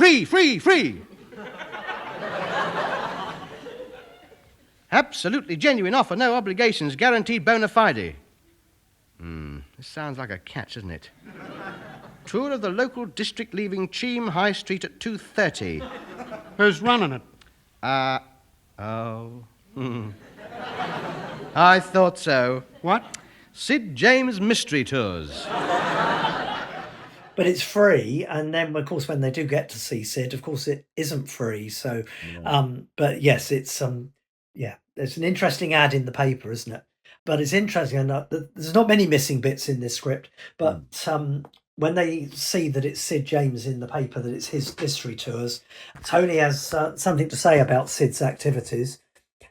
Absolutely genuine offer, no obligations, guaranteed bona fide. This sounds like a catch, doesn't it? Tour of the local district leaving Cheam High Street at 2:30. Who's running it? I thought so. What? Sid James Mystery Tours. But it's free, and then, of course, when they do get to see Sid, of course, it isn't free. So, but yes, it's there's an interesting ad in the paper, isn't it? But it's interesting, and there's not many missing bits in this script. But when they see that it's Sid James in the paper, that it's his mystery tours, Tony has something to say about Sid's activities.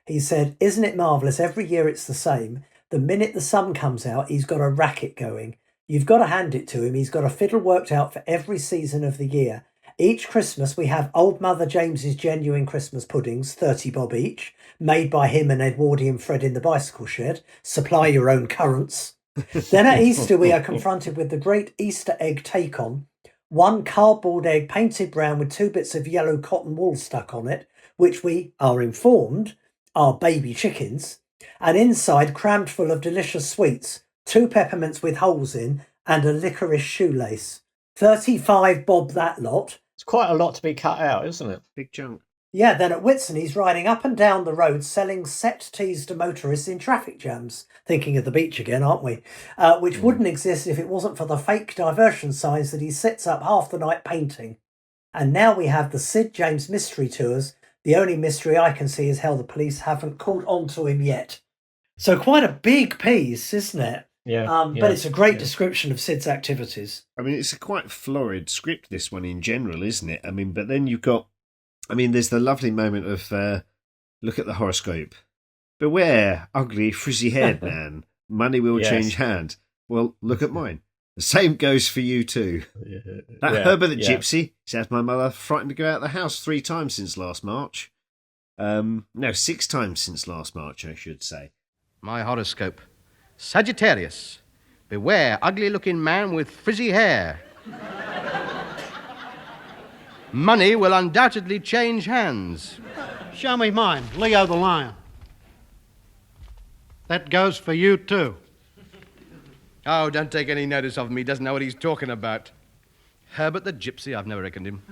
He said, "Isn't it marvellous? Every year it's the same. The minute the sun comes out, he's got a racket going. You've got to hand it to him. He's got a fiddle worked out for every season of the year. Each Christmas, we have Old Mother James's genuine Christmas puddings, 30 bob each, made by him and Edwardian Fred in the bicycle shed. Supply your own currants. Then at Easter, we are confronted with the great Easter egg take-on. One cardboard egg painted brown with 2 bits of yellow cotton wool stuck on it, which we are informed are baby chickens, and inside crammed full of delicious sweets, 2 peppermints with holes in, and a licorice shoelace. 35 bob that lot. It's quite a lot to be cut out, isn't it? Big chunk. Yeah, then at Whitson, he's riding up and down the road selling set teas to motorists in traffic jams. Thinking of the beach again, aren't we? Which wouldn't exist if it wasn't for the fake diversion signs that he sets up half the night painting. And now we have the Sid James mystery tours. The only mystery I can see is how the police haven't caught on to him yet. So quite a big piece, isn't it? Yeah. But it's a great description of Sid's activities. I mean, it's a quite florid script, this one in general, isn't it? I mean, but then you've got, there's the lovely moment of, look at the horoscope. Beware, ugly, frizzy-haired man. Money will change hand. Well, look at mine. The same goes for you too. That Herbert the Gypsy, says my mother, frightened to go out of the house 3 times since last March. No, 6 times since last March, I should say. My horoscope. Sagittarius. Beware, ugly-looking man with frizzy hair. Money will undoubtedly change hands. Show me mine, Leo the Lion. That goes for you too. Oh, don't take any notice of him. He doesn't know what he's talking about. Herbert the Gypsy, I've never reckoned him.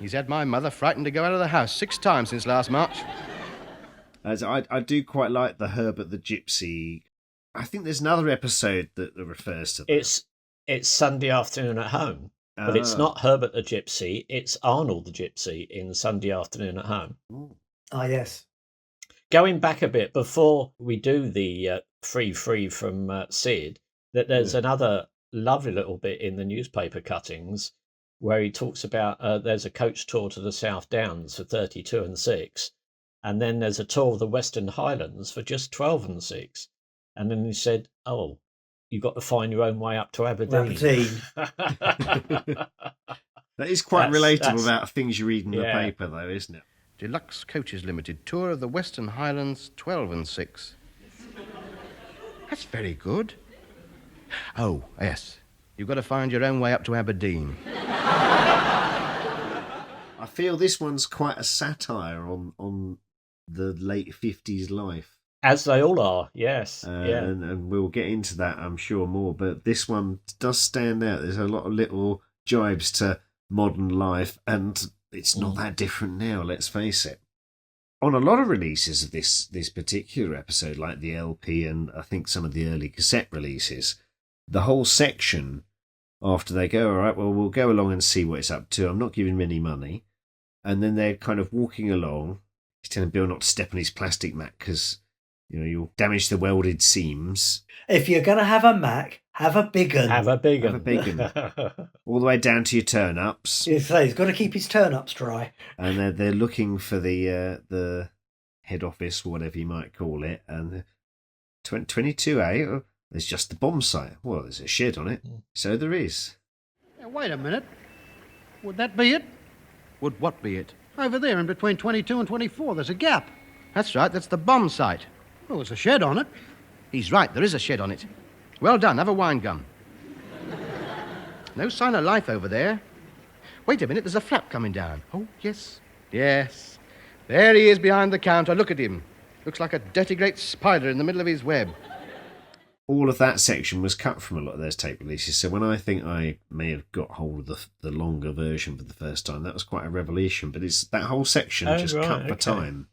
He's had my mother frightened to go out of the house 6 times since last March. As I do quite like the Herbert the Gypsy. I think there's another episode that refers to that. It's Sunday Afternoon at Home, but it's not Herbert the Gypsy. It's Arnold the Gypsy in Sunday Afternoon at Home. Ah, yes. Going back a bit before we do the free from Sid, that there's another lovely little bit in the newspaper cuttings where he talks about there's a coach tour to the South Downs for 32 and 6. And then there's a tour of the Western Highlands for just 12 and 6. And then he said, oh, you've got to find your own way up to Aberdeen. That is quite relatable about things you read in the paper, though, isn't it? Deluxe Coaches Limited, tour of the Western Highlands, 12 and 6. That's very good. Oh, yes. You've got to find your own way up to Aberdeen. I feel this one's quite a satire on the late 50s life. As they all are, yes. And we'll get into that, I'm sure, more. But this one does stand out. There's a lot of little jibes to modern life, and it's not that different now, let's face it. On a lot of releases of this particular episode, like the LP and I think some of the early cassette releases, the whole section, after they go, all right, well, we'll go along and see what it's up to. I'm not giving him any money. And then they're kind of walking along. He's telling Bill not to step on his plastic mat because, you'll damage the welded seams. If you're going to have a Mac, have a big un. Have a big un. All the way down to your turnips. He's got to keep his turnips dry. And they're looking for the head office, or whatever you might call it. And 22A, there's just the bomb site. Well, there's a shed on it. So there is. Wait a minute. Would that be it? Would what be it? Over there in between 22 and 24, there's a gap. That's right, that's the bomb site. Well, there's a shed on it. He's right, there is a shed on it. Well done, have a wine gum. No sign of life over there. Wait a minute, there's a flap coming down. Oh, yes. Yes. There he is behind the counter, look at him. Looks like a dirty great spider in the middle of his web. All of that section was cut from a lot of those tape releases, so when I think I may have got hold of the longer version for the first time, that was quite a revelation, but it's that whole section cut for time.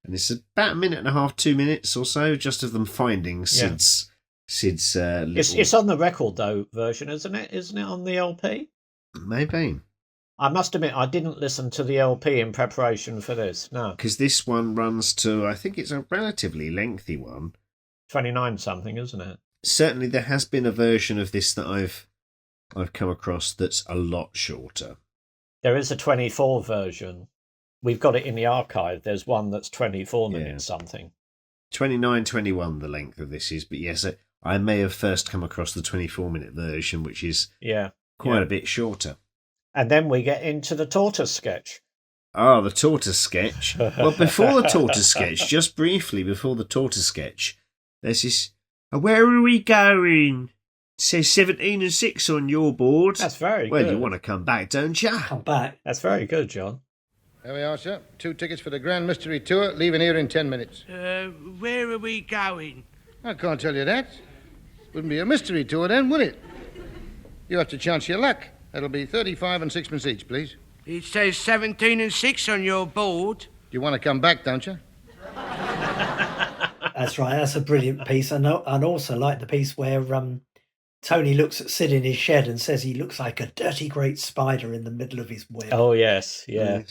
And it's about 1.5 minutes, 2 minutes or so, just of them finding Sid's little... It's on the record, though, version, isn't it? Isn't it on the LP? Maybe. I must admit, I didn't listen to the LP in preparation for this, no. Because this one runs to, I think it's a relatively lengthy one. 29 something, isn't it? Certainly there has been a version of this that I've come across that's a lot shorter. There is a 24 version. We've got it in the archive. There's one that's 24 minutes something. 29:21 the length of this is, but yes, I may have first come across the 24-minute version, which is quite a bit shorter. And then we get into the tortoise sketch. Oh, the tortoise sketch. Well, before the tortoise sketch, just briefly before the tortoise sketch, there's this, where are we going? It says 17 and 6 on your board. That's very good. Well, you want to come back, don't you? Come back. That's very good, John. There we are, sir. 2 tickets for the Grand Mystery Tour, leaving here in 10 minutes. Where are we going? I can't tell you that. Wouldn't be a mystery tour then, would it? You have to chance your luck. That'll be 35 and sixpence each, please. It says 17 and 6 on your board. You want to come back, don't you? That's right. That's a brilliant piece. And also like the piece where Tony looks at Sid in his shed and says he looks like a dirty great spider in the middle of his web. Oh, yes. Yeah.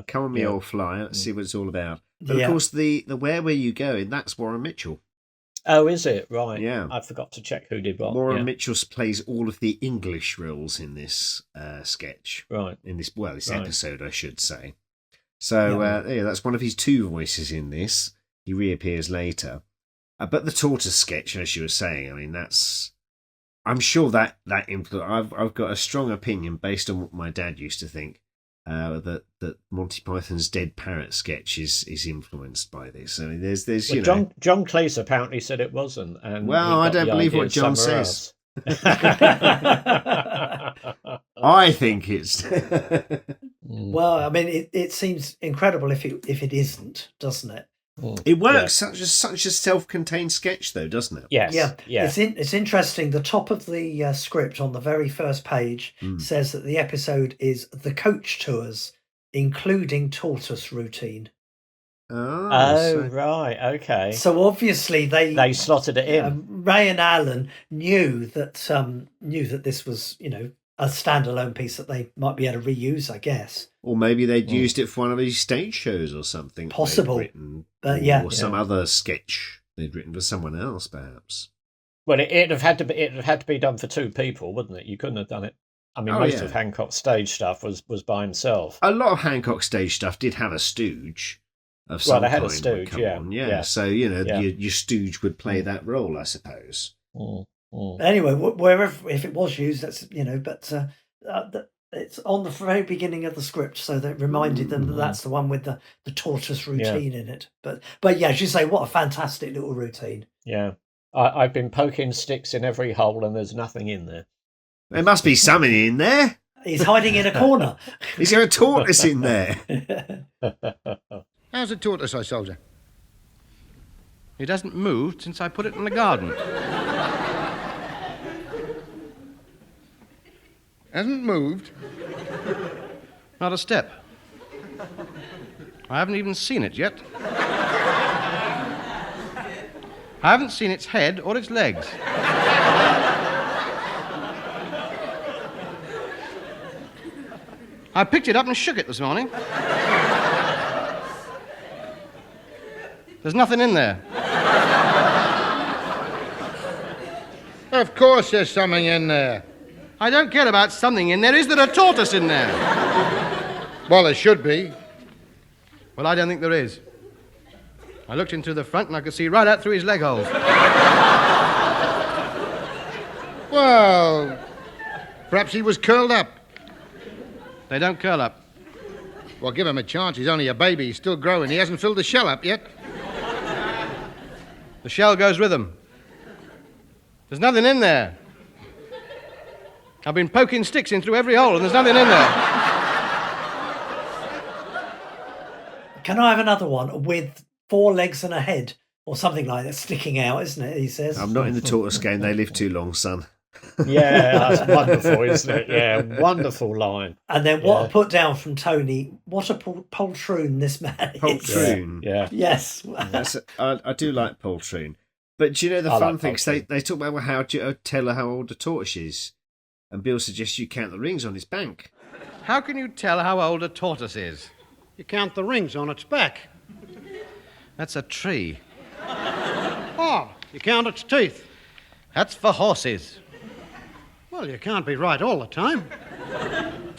Come on, me old fly. Let's see what it's all about. But of course, the Where Were You Going? That's Warren Mitchell. Oh, is it? Right. Yeah. I forgot to check who did what. Warren Mitchell plays all of the English roles in this sketch. Right. In this episode, I should say. So, that's one of his two voices in this. He reappears later. But the tortoise sketch, as you were saying, I mean, that's... I'm sure that I've got a strong opinion based on what my dad used to think, that Monty Python's Dead Parrot sketch is influenced by this. I mean, there's John Cleese apparently said it wasn't. And I don't believe what John says. I think it's. Well, I mean, it seems incredible if it isn't, doesn't it? It works. Such a self-contained sketch, though, doesn't it? Yes. Yeah. Yeah. It's interesting. The top of the script on the very first page says that the episode is the coach tours, including tortoise routine. Right. Okay. So obviously they slotted it in. Ray and Alan knew that this was, a standalone piece that they might be able to reuse, I guess. Or maybe they'd used it for one of these stage shows or something. Possible. Or some other sketch they'd written for someone else, perhaps. Well, it'd have had to be done for two people, wouldn't it? You couldn't have done it. I mean, most of Hancock's stage stuff was by himself. A lot of Hancock stage stuff did have a stooge of some they had kind a stooge, yeah. So, your stooge would play that role, I suppose. Anyway, wherever, if it was used, that's, it's on the very beginning of the script, so that reminded them that that's the one with the tortoise routine in it. But yeah, as you say, what a fantastic little routine. Yeah. I've been poking sticks in every hole and there's nothing in there. There must be something in there. He's hiding in a corner. Is there a tortoise in there? How's the tortoise, I soldier? It hasn't moved since I put it in the garden. Hasn't moved? Not a step. I haven't even seen it yet. I haven't seen its head or its legs. I picked it up and shook it this morning. There's nothing in there. Of course there's something in there. I don't care about something in there. Is there a tortoise in there? Well, there should be. Well, I don't think there is. I looked in through the front and I could see right out through his leg holes. Well, perhaps he was curled up. They don't curl up. Well, give him a chance. He's only a baby. He's still growing. He hasn't filled the shell up yet. The shell goes with him. There's nothing in there. I've been poking sticks in through every hole and there's nothing in there. Can I have another one with 4 legs and a head or something like that sticking out, isn't it? He says. I'm not in the tortoise game. They live too long, son. Yeah, that's wonderful, isn't it? Yeah, wonderful line. And then what I put down from Tony, what a poltroon this man is. Poltroon. Yeah. Yes. I do like poltroon. But do you know the fun things? They talk about how to tell how old a tortoise is. And Bill suggests you count the rings on its back. How can you tell how old a tortoise is? You count the rings on its back. That's a tree. Oh, you count its teeth. That's for horses. Well, you can't be right all the time.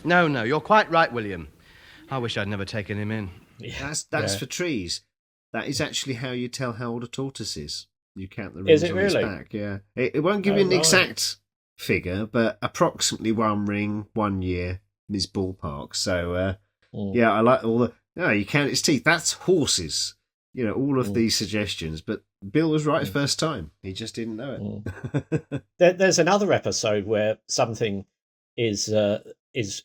No, you're quite right, William. I wish I'd never taken him in. Yeah. That's for trees. That is actually how you tell how old a tortoise is. You count the rings on its back. Yeah, it won't give you an exact figure, but approximately 1 ring, 1 year is ballpark. So, yeah, I like all the... No, you count its teeth. That's horses. All of these suggestions. But Bill was right first time. He just didn't know it. There's another episode where something is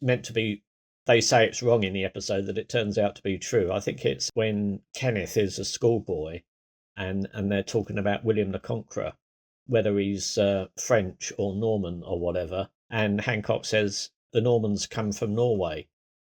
meant to be... They say it's wrong in the episode that it turns out to be true. I think it's when Kenneth is a schoolboy and they're talking about William the Conqueror, whether he's French or Norman or whatever. And Hancock says, the Normans come from Norway.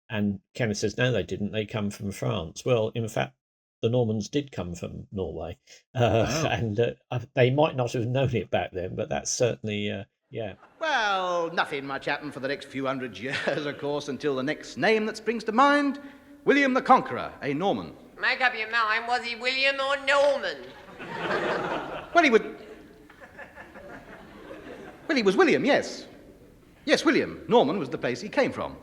And Kenneth says, no, they didn't. They come from France. Well, in fact, the Normans did come from Norway. And they might not have known it back then, but that's certainly, yeah. Well, nothing much happened for the next few hundred years, of course, until the next name that springs to mind, William the Conqueror, a Norman. Make up your mind, was he William or Norman? Well, he was William, yes. Yes, William. Norman was the place he came from.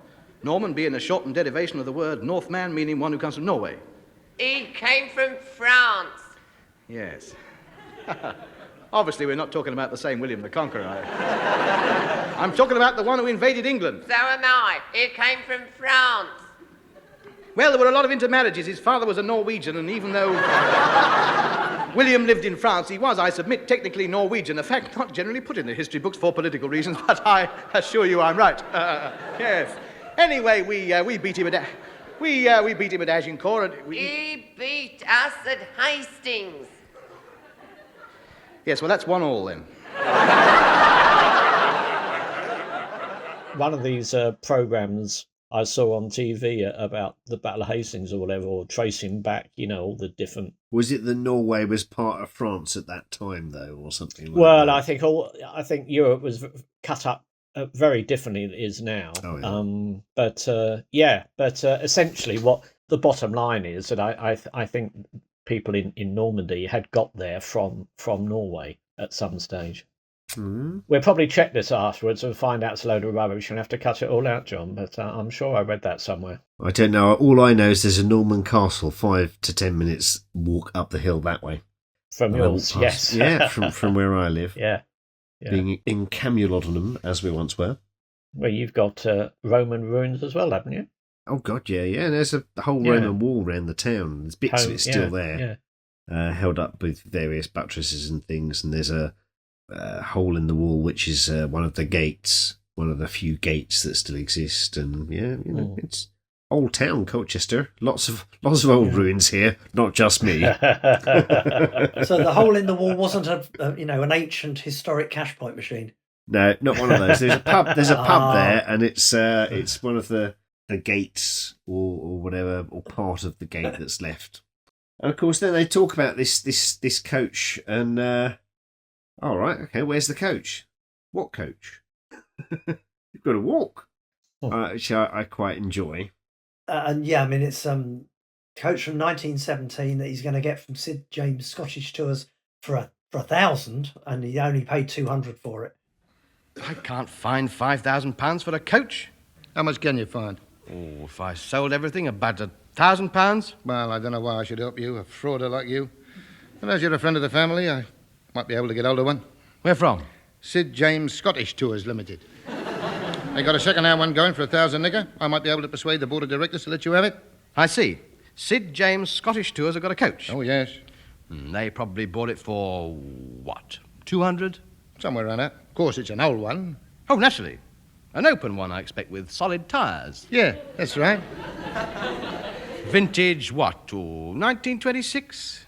Norman being a shortened derivation of the word Northman, meaning one who comes from Norway. He came from France. Yes. Obviously, we're not talking about the same William the Conqueror. I'm talking about the one who invaded England. So am I. He came from France. Well, there were a lot of intermarriages. His father was a Norwegian, and even though William lived in France, he was, I submit, technically Norwegian, a fact not generally put in the history books for political reasons, but I assure you I'm right. Yes. Anyway, we beat him at we beat him at Agincourt. And He beat us at Hastings. Yes, well, that's 1-1 then. One of these programmes I saw on TV about the Battle of Hastings or whatever, or tracing back, all the different... Was it that Norway was part of France at that time, though, or something like well, that? I think Europe was cut up very differently than it is now. Oh, yeah. But essentially what the bottom line is that I think people in Normandy had got there from Norway at some stage. Mm. We'll probably check this afterwards and find out it's a load of rubbish and have to cut it all out, John, but I'm sure I read that somewhere. I don't know. All I know is there's a Norman castle 5 to 10 minutes walk up the hill that way. From yours, yes. Yeah, from where I live. Yeah. Being in Camulodunum, as we once were. Well, you've got Roman ruins as well, haven't you? Oh, God, yeah. And there's a whole Roman wall around the town. There's bits of it still there, held up with various buttresses and things. And there's a hole in the wall, which is one of the gates, one of the few gates that still exist. And, it's old town, Colchester. Lots of old ruins here, not just me. So the hole in the wall wasn't an ancient historic cash point machine. No, not one of those. There's a pub. There's a pub there, and it's one of the gates or whatever, or part of the gate that's left. And of course, then they talk about this coach, and all right, okay, where's the coach? What coach? You've got to walk, which I quite enjoy. And yeah, I mean, it's coach from 1917 that he's going to get from Sid James Scottish Tours for 1,000, and he only paid 200 for it. I can't find £5,000 for a coach. How much can you find? Oh, if I sold everything, about £1,000. Well, I don't know why I should help you, a frauder like you. But as you're a friend of the family, I might be able to get hold of one. Where from? Sid James Scottish Tours Limited. They got a second-hand one going for 1,000 nigger. I might be able to persuade the board of directors to let you have it. I see. Sid James Scottish Tours have got a coach. Oh, yes. They probably bought it for, what, 200? Somewhere around that. Of course, it's an old one. Oh, naturally. An open one, I expect, with solid tyres. Yeah, that's right. Vintage, what, 1926?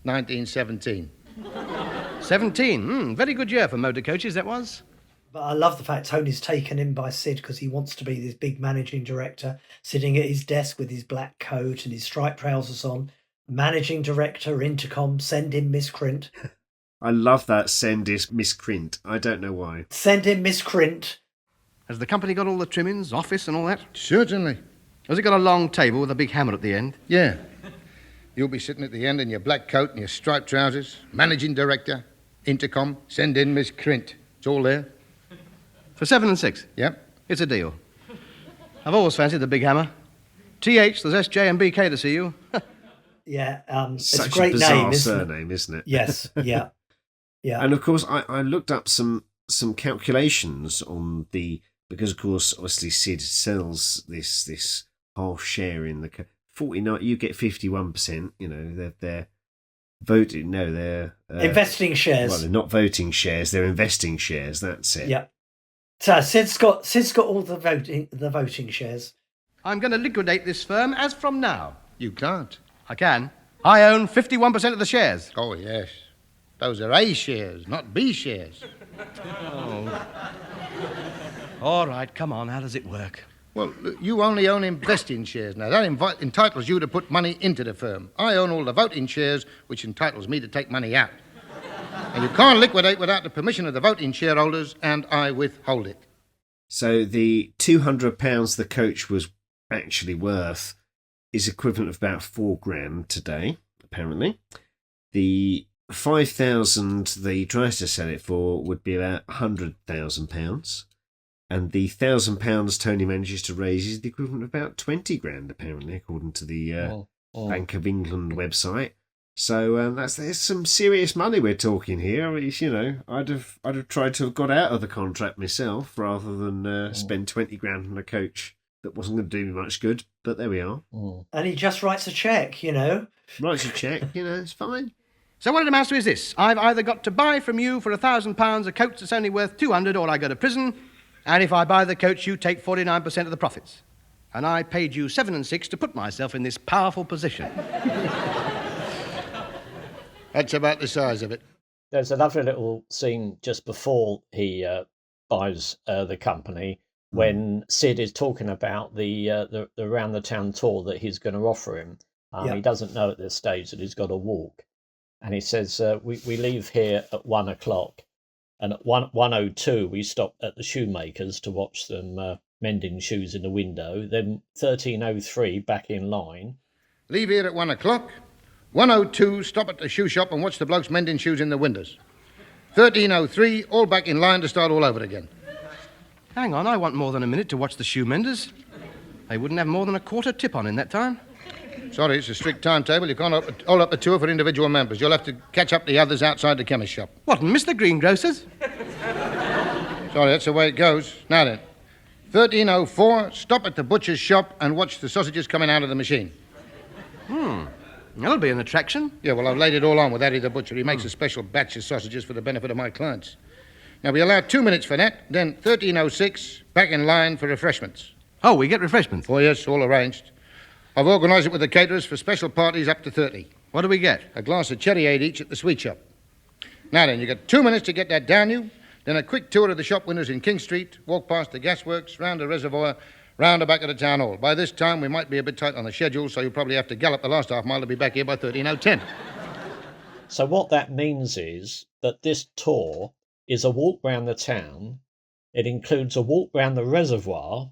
1917. 17? Very good year for motor coaches, that was. But I love the fact Tony's taken in by Sid because he wants to be this big managing director, sitting at his desk with his black coat and his striped trousers on. Managing director, intercom, send in misprint. I love that send is misprint. I don't know why. Send in misprint. Has the company got all the trimmings, office and all that? Certainly. Has it got a long table with a big hammer at the end? Yeah. You'll be sitting at the end in your black coat and your striped trousers. Managing director, intercom, send in Miss Crint. It's all there. For 7 and 6? Yep. It's a deal. I've always fancied the big hammer. TH, there's SJ and BK to see you. Yeah, it's Such a great bizarre name, isn't surname, isn't it? Yes, yeah. Yeah. And of course, I looked up some calculations on because of course, obviously Sid sells this half share in the 49. You get 51%. They're voting. No, they're investing shares. Well, they're not voting shares. They're investing shares. That's it. Yeah. So Sid's got all the voting shares. I'm going to liquidate this firm as from now. You can't. I can. I own 51% of the shares. Oh, yes. Those are A shares, not B shares. Oh. All right, come on, how does it work? Well, you only own investing shares now. That entitles you to put money into the firm. I own all the voting shares, which entitles me to take money out. And you can't liquidate without the permission of the voting shareholders, and I withhold it. So the £200 the coach was actually worth is equivalent of about £4,000 today, apparently. The 5,000 they tries to sell it for would be about £100,000. And the £1,000 Tony manages to raise is the equivalent of about 20 grand, apparently, according to the Bank of England website. So there's some serious money we're talking here. I'd have tried to have got out of the contract myself rather than spend 20 grand on a coach that wasn't going to do me much good. But there we are. And he just writes a cheque, Writes a cheque, it's fine. So what it amounts to is this. I've either got to buy from you for £1,000 a coach that's only worth 200, or I go to prison. And if I buy the coach, you take 49% of the profits. And I paid you 7 and 6 to put myself in this powerful position. That's about the size of it. There's a lovely little scene just before he buys the company when Sid is talking about the round the town tour that he's going to offer him. He doesn't know at this stage that he's got to walk. And he says, we leave here at 1 o'clock. And at 1:02, we stop at the shoemakers to watch them mending shoes in the window. Then 13:03, back in line. Leave here at 1 o'clock. 1:02, stop at the shoe shop and watch the blokes mending shoes in the windows. 13:03, all back in line to start all over again. Hang on, I want more than a minute to watch the shoe menders. They wouldn't have more than a quarter tip on in that time. Sorry, it's a strict timetable. You can't hold up the tour for individual members. You'll have to catch up the others outside the chemist shop. What, and miss the greengrocers? Sorry, that's the way it goes. Now then, 13:04, stop at the butcher's shop and watch the sausages coming out of the machine. That'll be an attraction. Yeah, well, I've laid it all on with Eddie the butcher. He makes a special batch of sausages for the benefit of my clients. Now, we allow 2 minutes for that, then 13:06, back in line for refreshments. Oh, we get refreshments? Oh, yes, all arranged. I've organised it with the caterers for special parties up to 30. What do we get? A glass of cherryade each at the sweet shop. Now then, you got 2 minutes to get that down you, then a quick tour of the shop windows in King Street, walk past the gasworks, round the reservoir, round the back of the town hall. By this time, we might be a bit tight on the schedule, so you'll probably have to gallop the last half mile to be back here by 13:10. So what that means is that this tour is a walk round the town. It includes a walk round the reservoir.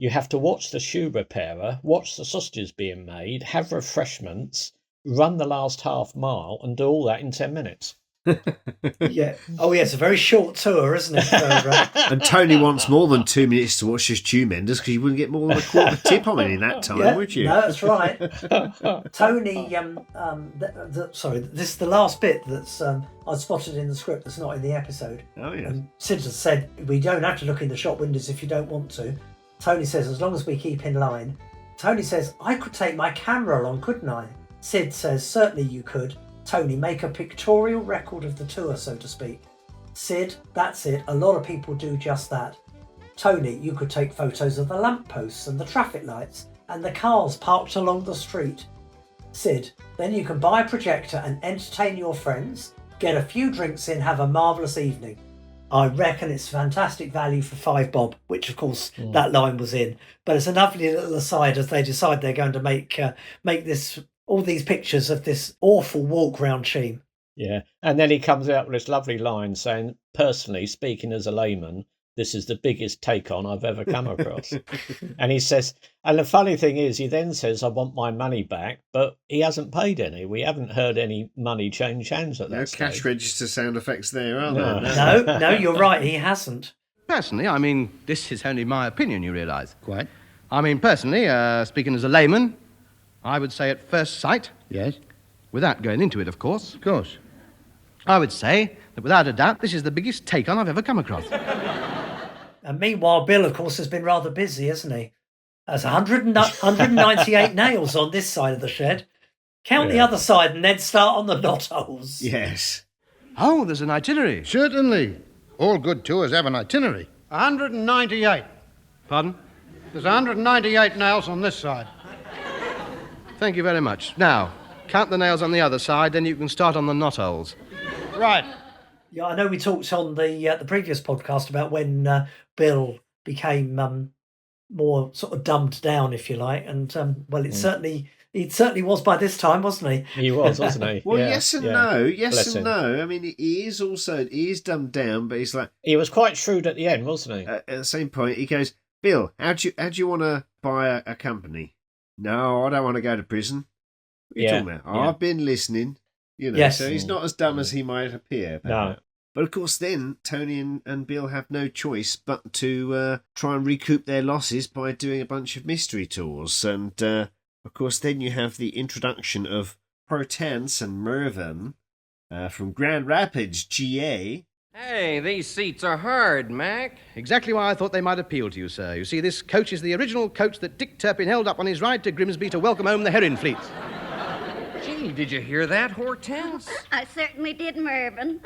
You have to watch the shoe repairer, watch the sausages being made, have refreshments, run the last half mile, and do all that in 10 minutes. Yeah. Oh, yeah, it's a very short tour, isn't it? And Tony wants more than 2 minutes to watch his shoe menders because you wouldn't get more than a quarter tip on it in that time, would you? No, that's right. Tony, sorry, this is the last bit that's I spotted in the script that's not in the episode. Oh, yeah. Sid has said, we don't have to look in the shop windows if you don't want to. Tony says, as long as we keep in line. Tony says, I could take my camera along, couldn't I? Sid says, certainly you could. Tony, make a pictorial record of the tour, so to speak. Sid, that's it. A lot of people do just that. Tony, you could take photos of the lampposts and the traffic lights and the cars parked along the street. Sid, then you can buy a projector and entertain your friends, get a few drinks in, have a marvellous evening. I reckon it's fantastic value for 5 bob, which of course that line was in. But it's a lovely little aside as they decide they're going to make this all these pictures of this awful walk round scheme. Yeah, and then he comes out with this lovely line saying, personally, speaking as a layman, this is the biggest take-on I've ever come across. And he says, and the funny thing is, he then says, I want my money back, but he hasn't paid any. We haven't heard any money change hands at that stage. No cash register sound effects there, are there? No, you're right, he hasn't. Personally, I mean, this is only my opinion, you realise. Quite. I mean, personally, speaking as a layman, I would say at first sight... Yes? Without going into it, of course. Of course. I would say that without a doubt, this is the biggest take-on I've ever come across. And meanwhile, Bill, of course, has been rather busy, hasn't he? There's 198 nails on this side of the shed. Count the other side and then start on the knotholes. Yes. Oh, there's an itinerary. Certainly. All good tours have an itinerary. 198. Pardon? There's 198 nails on this side. Thank you very much. Now, count the nails on the other side, then you can start on the knotholes. Right. Yeah, I know we talked on the previous podcast about when Bill became more sort of dumbed down, if you like. And well, he certainly was by this time, wasn't he? He was, wasn't he? Well, Yeah, yes and yeah. no. Yes Bless and him. no. I mean, he is dumbed down, but he's like, He was quite shrewd at the end, wasn't he? at the same point, he goes, Bill, how do you want to buy a company? No, I don't want to go to prison. What are you talking about? yeah. I've been listening. You know, Yes. so he's not as dumb as he might appear. No. But of course, then Tony and Bill have no choice but to try and recoup their losses by doing a bunch of mystery tours. And of course, then you have the introduction of Hortense and Mervyn from Grand Rapids, GA. Hey, these seats are hard, Mac. Exactly why I thought they might appeal to you, sir. You see, this coach is the original coach that Dick Turpin held up on his ride to Grimsby to welcome home the herring fleet. Gee, did you hear that, Hortense? I certainly did, Mervyn.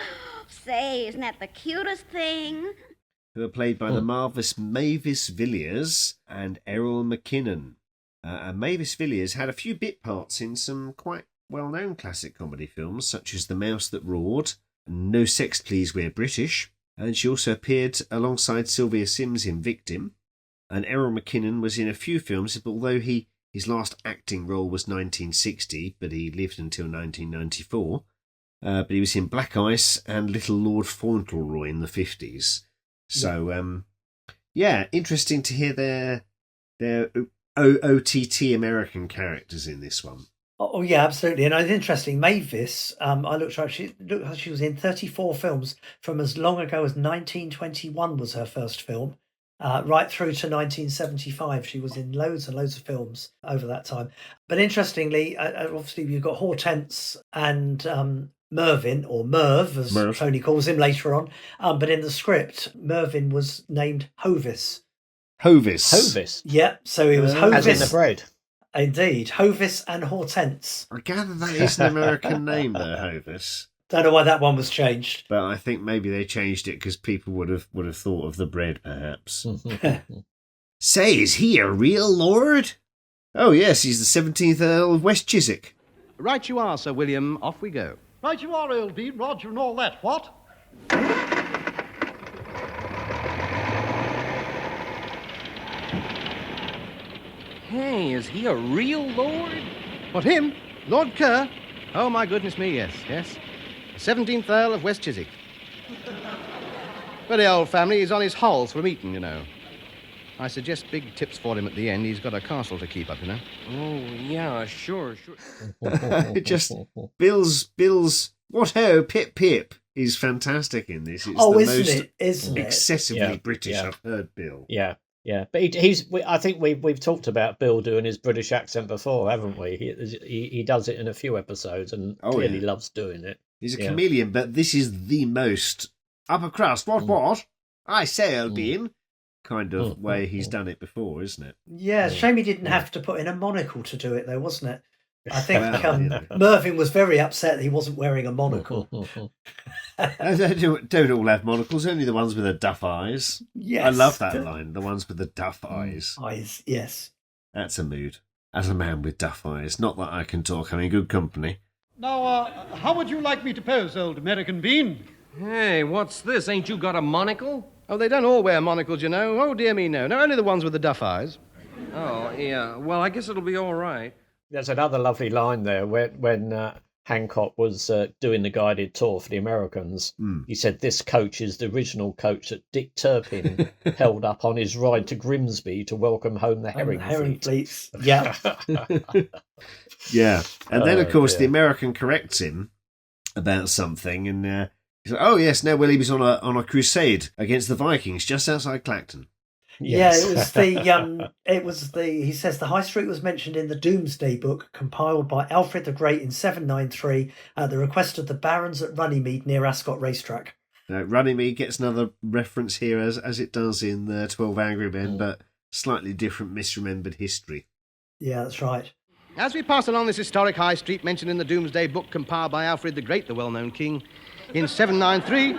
Say, isn't that the cutest thing? Who are played by the marvellous Mavis Villiers and Errol McKinnon. And Mavis Villiers had a few bit parts in some quite well-known classic comedy films, such as The Mouse That Roared, No Sex Please We're British, and she also appeared alongside Sylvia Sims in Victim. And Errol McKinnon was in a few films, although his last acting role was 1960, but he lived until 1994. But he was in Black Ice and Little Lord Fauntleroy in the 50s. So, interesting to hear their OTT American characters in this one. Oh, yeah, absolutely. And it's interesting. Mavis, I looked her up. She was in 34 films from as long ago as 1921 was her first film. Right through to 1975. She was in loads and loads of films over that time. But interestingly, obviously, you've got Hortense and Mervyn, or Merv, as Tony calls him later on. But in the script, Mervyn was named Hovis. Hovis? Yeah, so he was Hovis. As in the bread. Indeed, Hovis and Hortense. I gather that is an American name, though, Hovis. Don't know why that one was changed. But I think maybe they changed it because people would have thought of the bread, perhaps. Say, is he a real lord? Oh, yes, he's the 17th Earl of West Chiswick. Right you are, Sir William. Off we go. Right you are, Earl Dean, Roger and all that. What? Hey, is he a real lord? What, him? Lord Kerr? Oh, my goodness me, yes. 17th Earl of West Chiswick. Very old family. He's on his hulls from Eton, you know. I suggest big tips for him at the end. He's got a castle to keep up, you know. Oh, yeah, sure. Just Bill's what ho, pip pip is fantastic in this. It's isn't it? Excessively British I've heard Bill. Yeah. But I think we've talked about Bill doing his British accent before, haven't we? He does it in a few episodes and clearly loves doing it. He's a chameleon, but this is the most upper crust. What? I say, Earl Dean. Kind of way he's done it before, isn't it? Yeah, shame he didn't have to put in a monocle to do it, though, wasn't it? I think Mervyn was very upset that he wasn't wearing a monocle. Don't all have monocles, only the ones with the duff eyes. Yes. I love that line, the ones with the duff eyes. Eyes, yes. That's a mood. As a man with duff eyes. Not that I can talk, I'm in good company. Now, how would you like me to pose, old American bean? Hey, what's this? Ain't you got a monocle? Oh, they don't all wear monocles, you know. Oh, dear me, no. No, only the ones with the duff eyes. Oh, yeah. Well, I guess it'll be all right. There's another lovely line there when Hancock was doing the guided tour for the Americans. He said this coach is the original coach that Dick Turpin held up on his ride to Grimsby to welcome home the herring fleets. Yeah. Yeah. And then, of course, the American corrects him about something, and he's like, "Oh yes, no, well, he was on a crusade against the Vikings just outside Clacton." Yes. Yeah, it was the. He says the high street was mentioned in the Doomsday Book, compiled by Alfred the Great in 793 at the request of the barons at Runnymede near Ascot Racetrack. Runnymede gets another reference here, as it does in 12 Angry Men, but slightly different, misremembered history. Yeah, that's right. As we pass along this historic high street mentioned in the Doomsday Book compiled by Alfred the Great, the well-known king, in 793,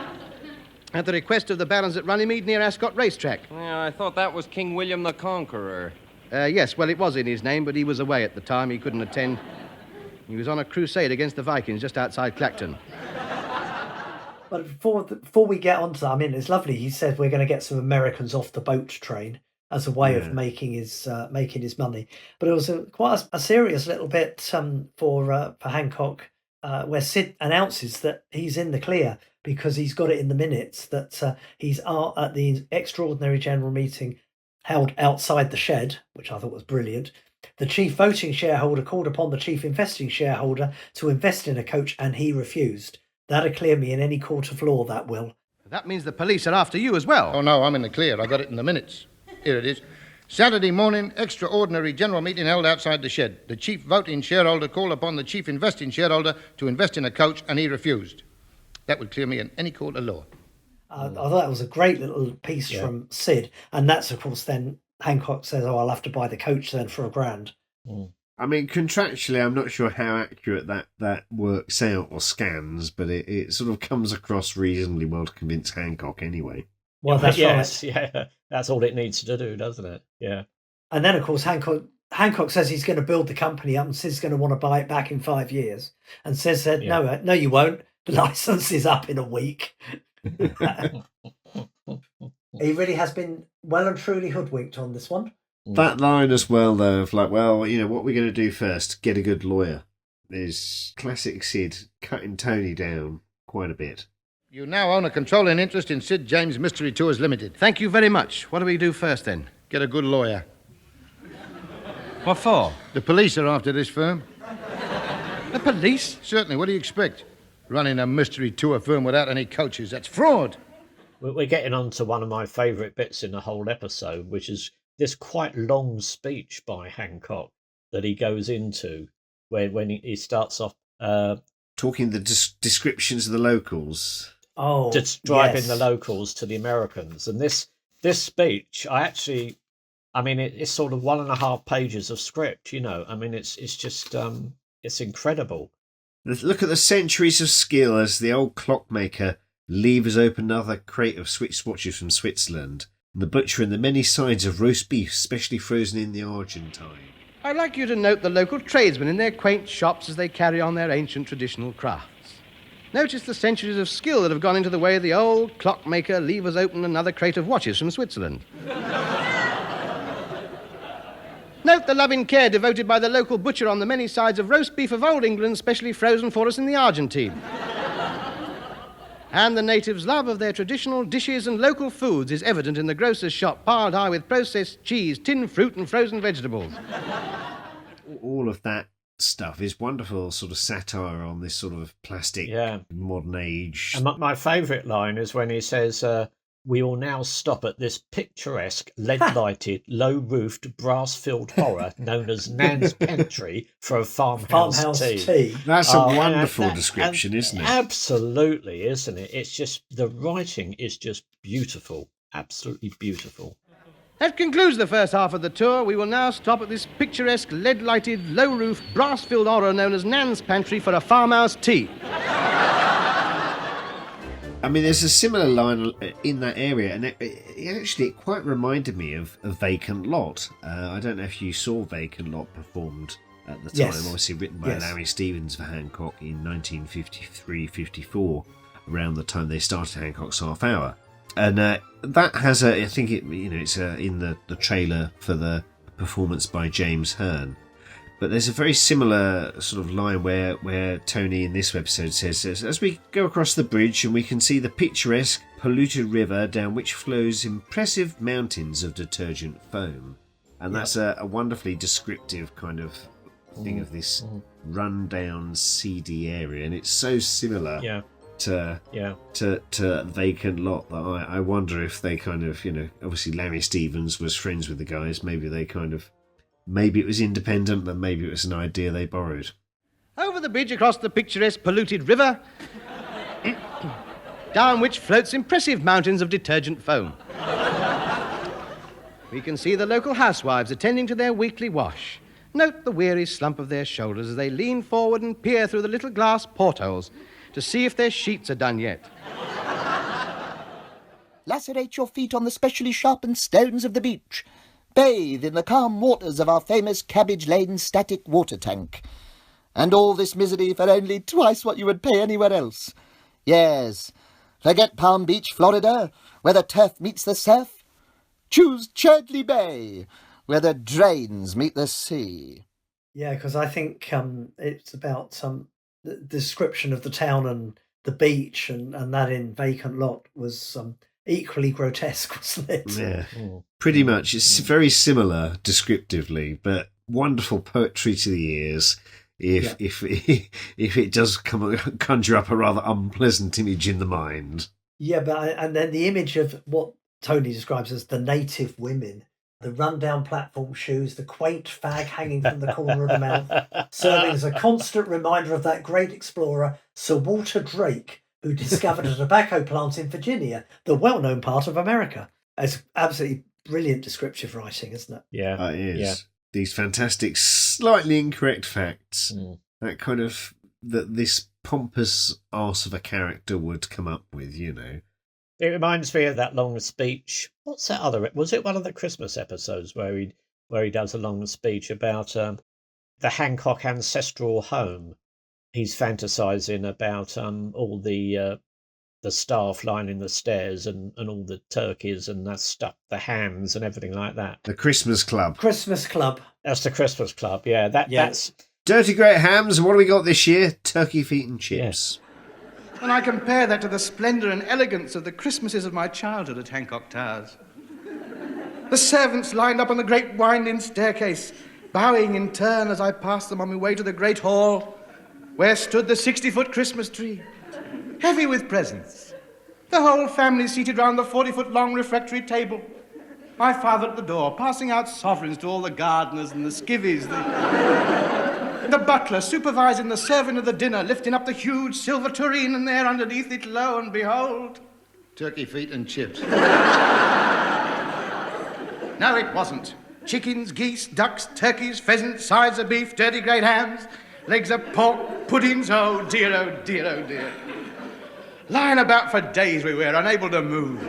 at the request of the barons at Runnymede near Ascot Racetrack. Yeah, I thought that was King William the Conqueror. Yes, well, it was in his name, but he was away at the time. He couldn't attend. He was on a crusade against the Vikings just outside Clacton. But before we get on to that, I mean, it's lovely. He said we're going to get some Americans off the boat train as a way of making his money. But it was quite a serious little bit for Hancock, where Sid announces that he's in the clear because he's got it in the minutes that he's at the extraordinary general meeting held outside the shed, which I thought was brilliant. The chief voting shareholder called upon the chief investing shareholder to invest in a coach, and he refused. That'll clear me in any court of law, that will. That means the police are after you as well. Oh, no, I'm in the clear. I got it in the minutes. Here it is. Saturday morning, extraordinary general meeting held outside the shed. The chief voting shareholder called upon the chief investing shareholder to invest in a coach, and he refused. That would clear me in any court of law. I thought that was a great little piece from Sid. And that's, of course, then Hancock says, I'll have to buy the coach then for £1,000. I mean, contractually, I'm not sure how accurate that works out or scans, but it sort of comes across reasonably well to convince Hancock anyway. Well, that's right. Yeah, that's all it needs to do, doesn't it? Yeah. And then, of course, Hancock says he's going to build the company up and Sid's going to want to buy it back in 5 years. And Sid said, no, you won't. The license is up in a week. He really has been well and truly hoodwinked on this one. That line as well, though, of like, well, what are we going to do first? Get a good lawyer. There's classic Sid cutting Tony down quite a bit. You now own a controlling interest in Sid James Mystery Tours Limited. Thank you very much. What do we do first, then? Get a good lawyer. What for? The police are after this firm. The police? Certainly. What do you expect? Running a mystery tour firm without any coaches. That's fraud. We're getting on to one of my favourite bits in the whole episode, which is this quite long speech by Hancock that he goes into when he starts off... talking the descriptions of the locals. Oh, describing the locals to the Americans. And this speech, it's sort of 1.5 pages of script, I mean, it's just, it's incredible. Look at the centuries of skill as the old clockmaker levers open another crate of Swiss watches from Switzerland, and the butcher and the many sides of roast beef specially frozen in the Argentine. I'd like you to note the local tradesmen in their quaint shops as they carry on their ancient traditional crafts. Notice the centuries of skill that have gone into the way the old clockmaker levers open another crate of watches from Switzerland. Note the loving care devoted by the local butcher on the many sides of roast beef of old England, specially frozen for us in the Argentine. And the natives' love of their traditional dishes and local foods is evident in the grocer's shop, piled high with processed cheese, tinned fruit and frozen vegetables. All of that stuff is wonderful sort of satire on this sort of plastic modern age. And my favourite line is when he says, we will now stop at this picturesque, lead-lighted, low-roofed, brass-filled horror known as Nan's Pantry for a farmhouse tea. That's a wonderful description, isn't it? Absolutely, isn't it? It's just, the writing is just beautiful. Absolutely beautiful. That concludes the first half of the tour. We will now stop at this picturesque, lead-lighted, low-roofed, brass-filled horror known as Nan's Pantry for a farmhouse tea. I mean, there's a similar line in that area, and it quite reminded me of a Vacant Lot. I don't know if you saw Vacant Lot performed at the time, obviously written by Larry Stevens for Hancock in 1953-54, around the time they started Hancock's Half Hour. And that has I think it's in the trailer for the performance by James Hearn. But there's a very similar sort of line where Tony in this episode says, as we go across the bridge and we can see the picturesque, polluted river down which flows impressive mountains of detergent foam. And that's a wonderfully descriptive kind of thing of this run-down, seedy area. And it's so similar to Vacant Lot that I wonder if they kind of, obviously Larry Stevens was friends with the guys. Maybe it was independent, but maybe it was an idea they borrowed. Over the bridge across the picturesque polluted river, down which floats impressive mountains of detergent foam. We can see the local housewives attending to their weekly wash. Note the weary slump of their shoulders as they lean forward and peer through the little glass portholes to see if their sheets are done yet. Lacerate your feet on the specially sharpened stones of the beach. Bathe in the calm waters of our famous cabbage-laden static water tank. And all this misery for only twice what you would pay anywhere else. Yes, Forget Palm Beach, Florida, where the turf meets the surf. Choose Churdley Bay, where the drains meet the sea. Yeah, because I think it's about the description of the town and the beach and that in Vacant Lot was equally grotesque, wasn't it? Yeah, pretty much. It's very similar descriptively, but wonderful poetry to the ears. If it does conjure up a rather unpleasant image in the mind. Yeah, and then the image of what Tony describes as the native women, the rundown platform shoes, the quaint fag hanging from the corner of the mouth, serving as a constant reminder of that great explorer, Sir Walter Drake, who discovered a tobacco plant in Virginia, the well-known part of America. It's absolutely brilliant descriptive writing, isn't it? Yeah, it is. Yeah. These fantastic, slightly incorrect facts. That kind of that this pompous arse of a character would come up with, you know. It reminds me of that long speech. What's that other? Was it one of the Christmas episodes where he does a long speech about the Hancock ancestral home? He's fantasizing about all the staff lining the stairs and all the turkeys and that stuff, the hams and everything like that. The Christmas Club. Christmas Club. That's the Christmas Club. Yeah, that's Dirty Great Hams. What do we got this year? Turkey feet and chips. Yes. And I compare that to the splendour and elegance of the Christmases of my childhood at Hancock Towers. The servants lined up on the great winding staircase, bowing in turn as I passed them on my way to the great hall, where stood the 60-foot Christmas tree, heavy with presents. The whole family seated round the 40-foot-long refectory table. My father at the door, passing out sovereigns to all the gardeners and the skivvies. The butler supervising the serving of the dinner, lifting up the huge silver tureen, and there underneath it, lo and behold, turkey feet and chips. No, it wasn't. Chickens, geese, ducks, turkeys, pheasants, sides of beef, dirty great hams, legs of pork, puddings, oh dear, oh dear, oh dear. Lying about for days we were, unable to move.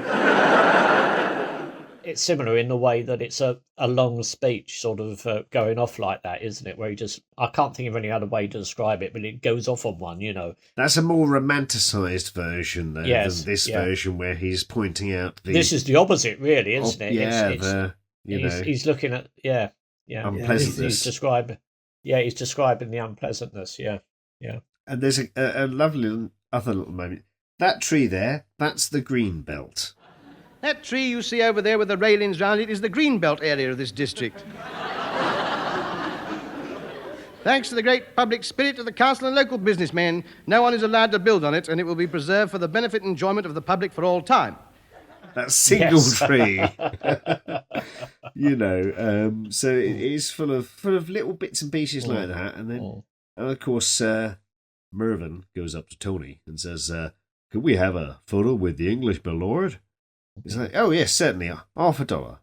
It's similar in the way that it's a long speech sort of going off like that, isn't it? Where he just, I can't think of any other way to describe it, but it goes off on one, you know. That's a more romanticised version, though, than this version where he's pointing out the... This is the opposite, really, isn't it? Yeah, he's looking at, unpleasantness. He's describing the unpleasantness, yeah. And there's a lovely other little moment. That tree there, that's the green belt. That tree you see over there with the railings round it is the Greenbelt area of this district. Thanks to the great public spirit of the council and local businessmen, no one is allowed to build on it, and it will be preserved for the benefit and enjoyment of the public for all time. That single tree. You know, so it is full of little bits and pieces like that. And then, and of course, Mervyn goes up to Tony and says, could we have a photo with the English, my lord? He's like, oh, yes, certainly, $50.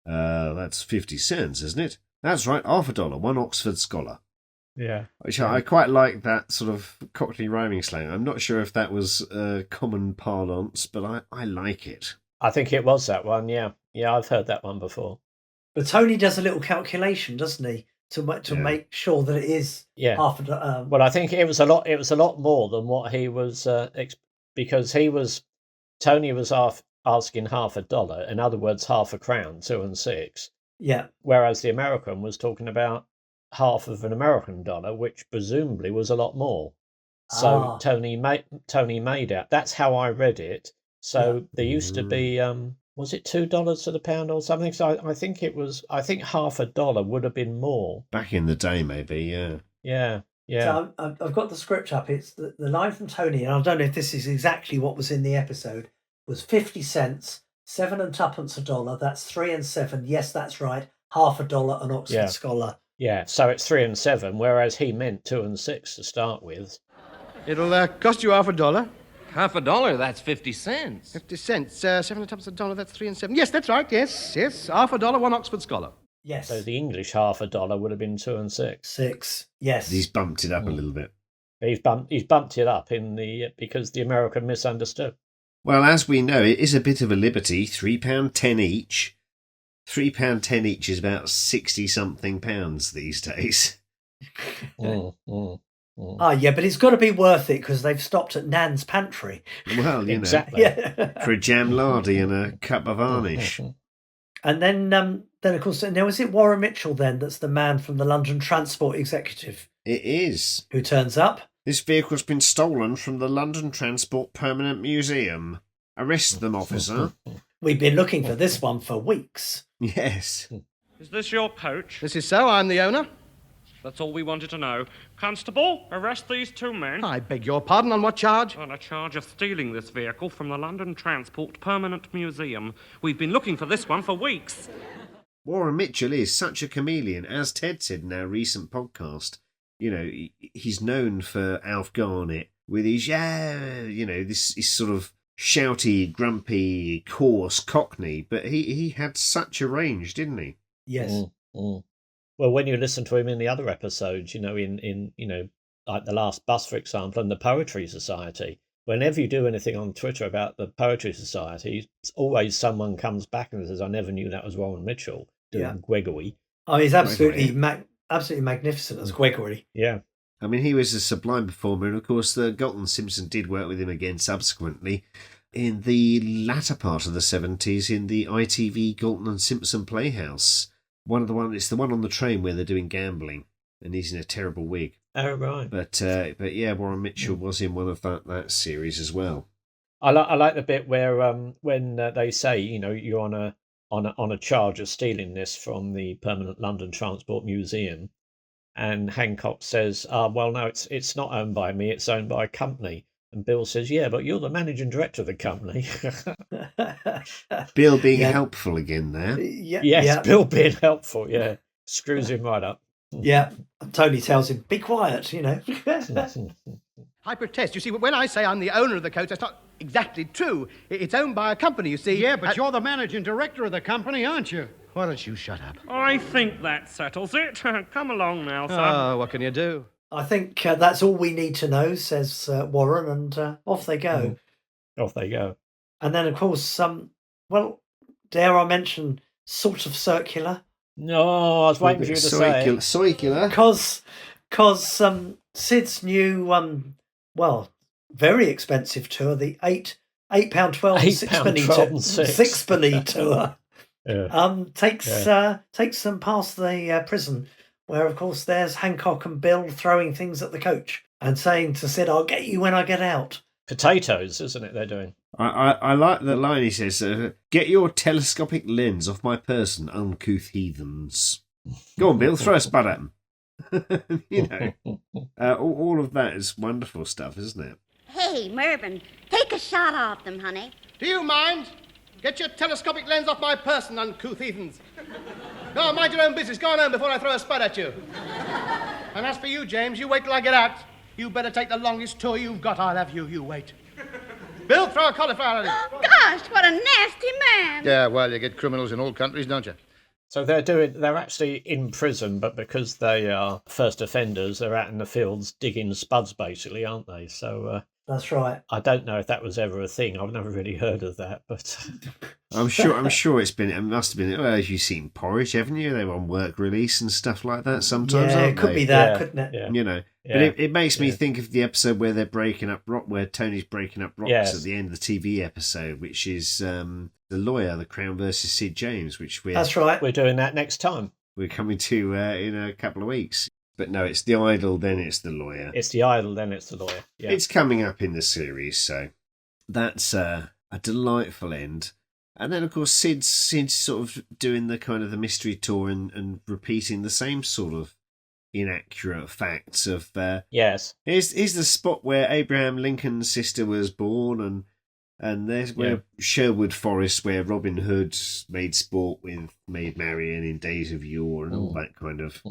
That's 50 cents, isn't it? That's right, $50, one Oxford scholar. Yeah. Which I quite like that sort of Cockney rhyming slang. I'm not sure if that was common parlance, but I like it. I think it was that one, yeah. Yeah, I've heard that one before. But Tony does a little calculation, doesn't he, to make sure that it is $50. Well, I think it was a lot more than what he was because Tony was asking $50, in other words, half a crown, 2 and 6. Yeah. Whereas the American was talking about half of an American dollar, which presumably was a lot more. So Tony made out. That's how I read it. So there used to be, was it $2 to the pound or something? So I think $50 would have been more. Back in the day, maybe, yeah. Yeah. So I've got the script up. It's the line from Tony, and I don't know if this is exactly what was in the episode, was 50 cents, 7 and twopence a dollar. That's 3 and 7. Yes, that's right. $50 an Oxford scholar. Yeah, so it's 3 and 7, whereas he meant 2 and 6 to start with. It'll cost you $50. $50, that's 50 cents. 50 cents, 7 and twopence a dollar, that's 3 and 7. Yes, that's right, yes. $50, one Oxford scholar. Yes. So the English $50 would have been 2 and 6. 6, yes. He's bumped it up a little bit. He's bumped it up because the American misunderstood. Well, as we know, it is a bit of a liberty, £3.10 each. £3.10 each is about 60-something pounds these days. Yeah, but it's got to be worth it because they've stopped at Nan's Pantry. Well, you Exactly. know, for a jam lardy and a cup of varnish. And then of course, now is it Warren Mitchell then that's the man from the London Transport Executive It is. who turns up? This vehicle's been stolen from the London Transport Permanent Museum. Arrest them, officer. We've been looking for this one for weeks. Yes. Is this your coach? This is so. I'm the owner. That's all we wanted to know. Constable, arrest these two men. I beg your pardon. On what charge? On a charge of stealing this vehicle from the London Transport Permanent Museum. We've been looking for this one for weeks. Warren Mitchell is such a chameleon, as Ted said in our recent podcast. You know, he's known for Alf Garnett with his, this sort of shouty, grumpy, coarse Cockney, but he had such a range, didn't he? Yes. Well, when you listen to him in the other episodes, in like The Last Bus, for example, and the Poetry Society, whenever you do anything on Twitter about the Poetry Society, it's always someone comes back and says, I never knew that was Warren Mitchell doing Gregory. Oh, he's absolutely magnificent as Gregory. Yeah. I mean, he was a sublime performer, and of course, Galton Simpson did work with him again subsequently in the latter part of the 70s in the ITV Galton and Simpson Playhouse. It's the one on the train where they're doing gambling, and he's in a terrible wig. Oh, right. But yeah, Warren Mitchell was in one of that series as well. I like the bit where when they say, you're on a charge of stealing this from the Permanent London Transport Museum, and Hancock says, well, no, it's not owned by me, it's owned by a company. And Bill says, yeah, but you're the managing director of the company. Bill being helpful again there. Yes, Bill being helpful, yeah. Screws him right up. Yeah, Tony tells him, be quiet, I protest. You see, when I say I'm the owner of the coach, that's not exactly true. It's owned by a company, you see. Yeah, but you're the managing director of the company, aren't you? Why don't you shut up? I think that settles it. Come along now, son. Oh, what can you do? I think that's all we need to know, says Warren, and off they go. Off they go. And then, of course, dare I mention, sort of circular? No, I was waiting for you to say it. Circular? Because Sid's new, very expensive tour, the £8.12 sixpenny tour, takes them past the prison, where, of course, there's Hancock and Bill throwing things at the coach and saying to Sid, I'll get you when I get out. Potatoes, isn't it, they're doing? I like the line he says, get your telescopic lens off my person, uncouth heathens. Go on, Bill, throw a spud at them. All of that is wonderful stuff, isn't it? Hey, Mervyn, take a shot of them, honey. Do you mind? Get your telescopic lens off my person, uncouth heathens. Go on, mind your own business. Go on home before I throw a spud at you. And as for you, James, you wait till I get out. You better take the longest tour you've got. I'll have you. You wait. Bill, throw a cauliflower at him. Oh, gosh, what a nasty man. Yeah, well, you get criminals in all countries, don't you? So they're actually in prison, but because they are first offenders, they're out in the fields digging spuds, basically, aren't they? So that's right. I don't know if that was ever a thing. I've never really heard of that, but I'm sure it must have been. Well, you've seen Porridge, haven't you? They were on work release and stuff like that sometimes. Yeah, aren't it could they? be that, couldn't it? Yeah. But it makes me think of the episode where they're breaking up rock, where Tony's breaking up rocks at the end of the TV episode, which is the lawyer, the Crown versus Sid James, which that's right. We're doing that next time. We're coming to in a couple of weeks. But no, it's the idol, then it's the lawyer. It's the idol, then it's the lawyer. Yeah. It's coming up in the series, so that's a delightful end. And then, of course, Sid's sort of doing the kind of the mystery tour and repeating the same sort of inaccurate facts of yes. Here's the spot where Abraham Lincoln's sister was born, and there's where Sherwood Forest, where Robin Hood made sport with Maid Marian in days of yore, and all that kind of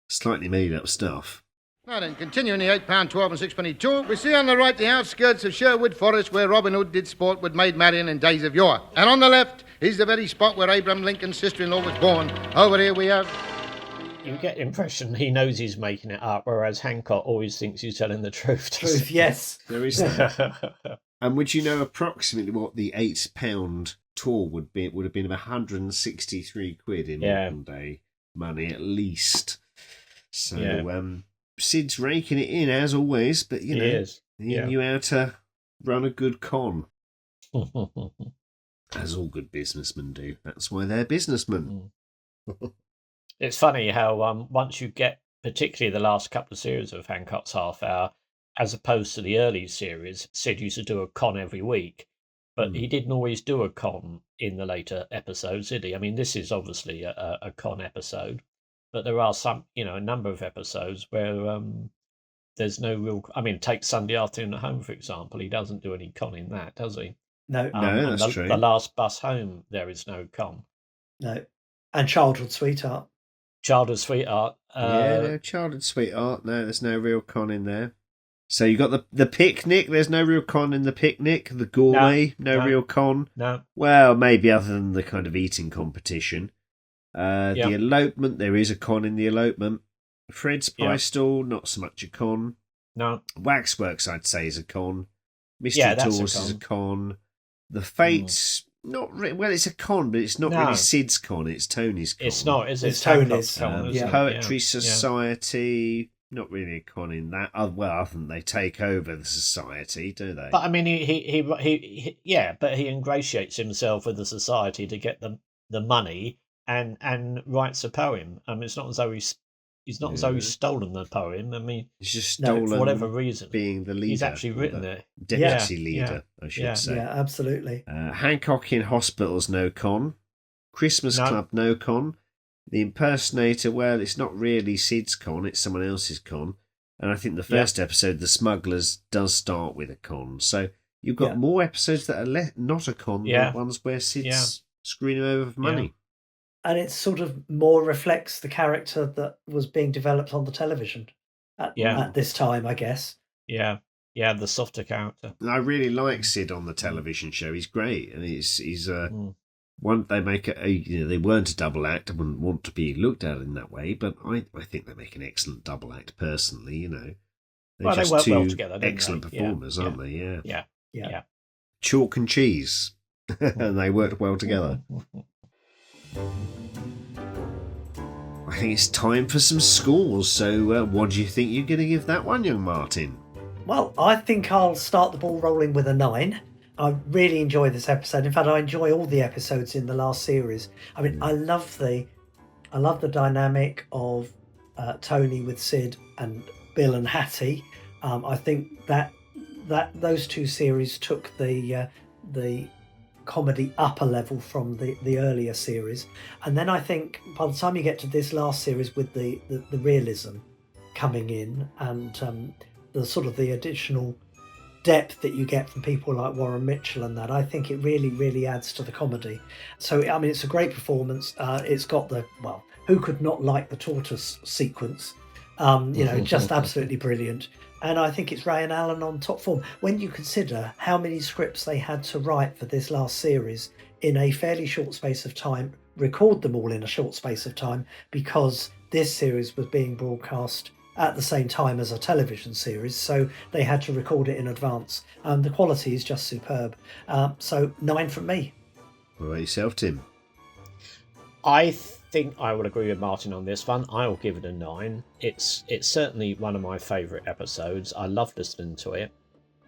slightly made up stuff. Now then, continuing the £8.12 and sixpenny tour, we see on the right the outskirts of Sherwood Forest where Robin Hood did sport with Maid Marian in days of yore. And on the left is the very spot where Abraham Lincoln's sister-in-law was born. Over here we have... You get the impression he knows he's making it up, whereas Hancock always thinks he's telling the truth. Truth, yes. There is that. And would you know approximately what the £8 tour would be? It would have been about 163 quid in modern day money, at least. So Sid's raking it in, as always, but, you know, he knew how to run a good con. As all good businessmen do. That's why they're businessmen. It's funny how once you get, particularly the last couple of series of Hancock's Half Hour, as opposed to the early series, Sid used to do a con every week, but he didn't always do a con in the later episodes, did he? I mean, this is obviously a con episode, but there are some, you know, a number of episodes where there's no real. I mean, take Sunday Afternoon at Home, for example. He doesn't do any con in that, does he? No, that's true. The Last Bus Home, there is no con. No, and Childhood Sweetheart. Childhood Sweetheart. No, Childhood Sweetheart. No, there's no real con in there. So you got the picnic. There's no real con in the picnic. The gourmet, no real con. No. Well, maybe other than the kind of eating competition. The elopement, there is a con in the elopement. Fred's Pie Stall, not so much a con. No. Waxworks, I'd say, is a con. Mr. Yeah, that's Tortoise is a con. The Fates, not really. Well, it's a con, but it's not really Sid's con. It's Tony's con. It's not, is it? It's Tony's. Poetry Society, not really a con in that. Well, other than they take over the society, do they? But I mean, he but he ingratiates himself with the society to get the money and writes a poem. I mean, it's not as though he's not as though he's stolen the poem. I mean, he's just stolen for whatever reason. Being the leader. He's actually written it. Deputy leader, I should say. Yeah, absolutely. Hancock in Hospital's no con. Christmas Club, no con. The Impersonator, well, it's not really Sid's con, it's someone else's con. And I think the first episode, The Smugglers, does start with a con. So you've got more episodes that are not a con than ones where Sid's screwing him over for money. And it sort of more reflects the character that was being developed on the television at this time, I guess. Yeah, the softer character. And I really like Sid on the television show. He's great, and he's one. They make they weren't a double act. I wouldn't want to be looked at in that way, but I think they make an excellent double act. Personally, you know, they're just they work two well together, excellent performers, aren't they? Yeah. Chalk and cheese, and they worked well together. I think it's time for some scores. So, what do you think you're going to give that one, young Martin? Well, I think I'll start the ball rolling with a 9. I really enjoy this episode. In fact, I enjoy all the episodes in the last series. I mean, I love the dynamic of Tony with Sid and Bill and Hattie. I think that those two series took the comedy up a level from the earlier series, and then I think by the time you get to this last series with the realism coming in and the sort of the additional depth that you get from people like Warren Mitchell and that, I think it really adds to the comedy. So I mean, it's a great performance. It's got who could not like the tortoise sequence? Just absolutely brilliant. And I think it's Ray and Alan on top form. When you consider how many scripts they had to write for this last series in a fairly short space of time, record them all in a short space of time, because this series was being broadcast at the same time as a television series, so they had to record it in advance. The quality is just superb. So 9 from me. What about yourself, Tim? I think I would agree with Martin on this one. I will give it a 9. It's certainly one of my favourite episodes. I love listening to it.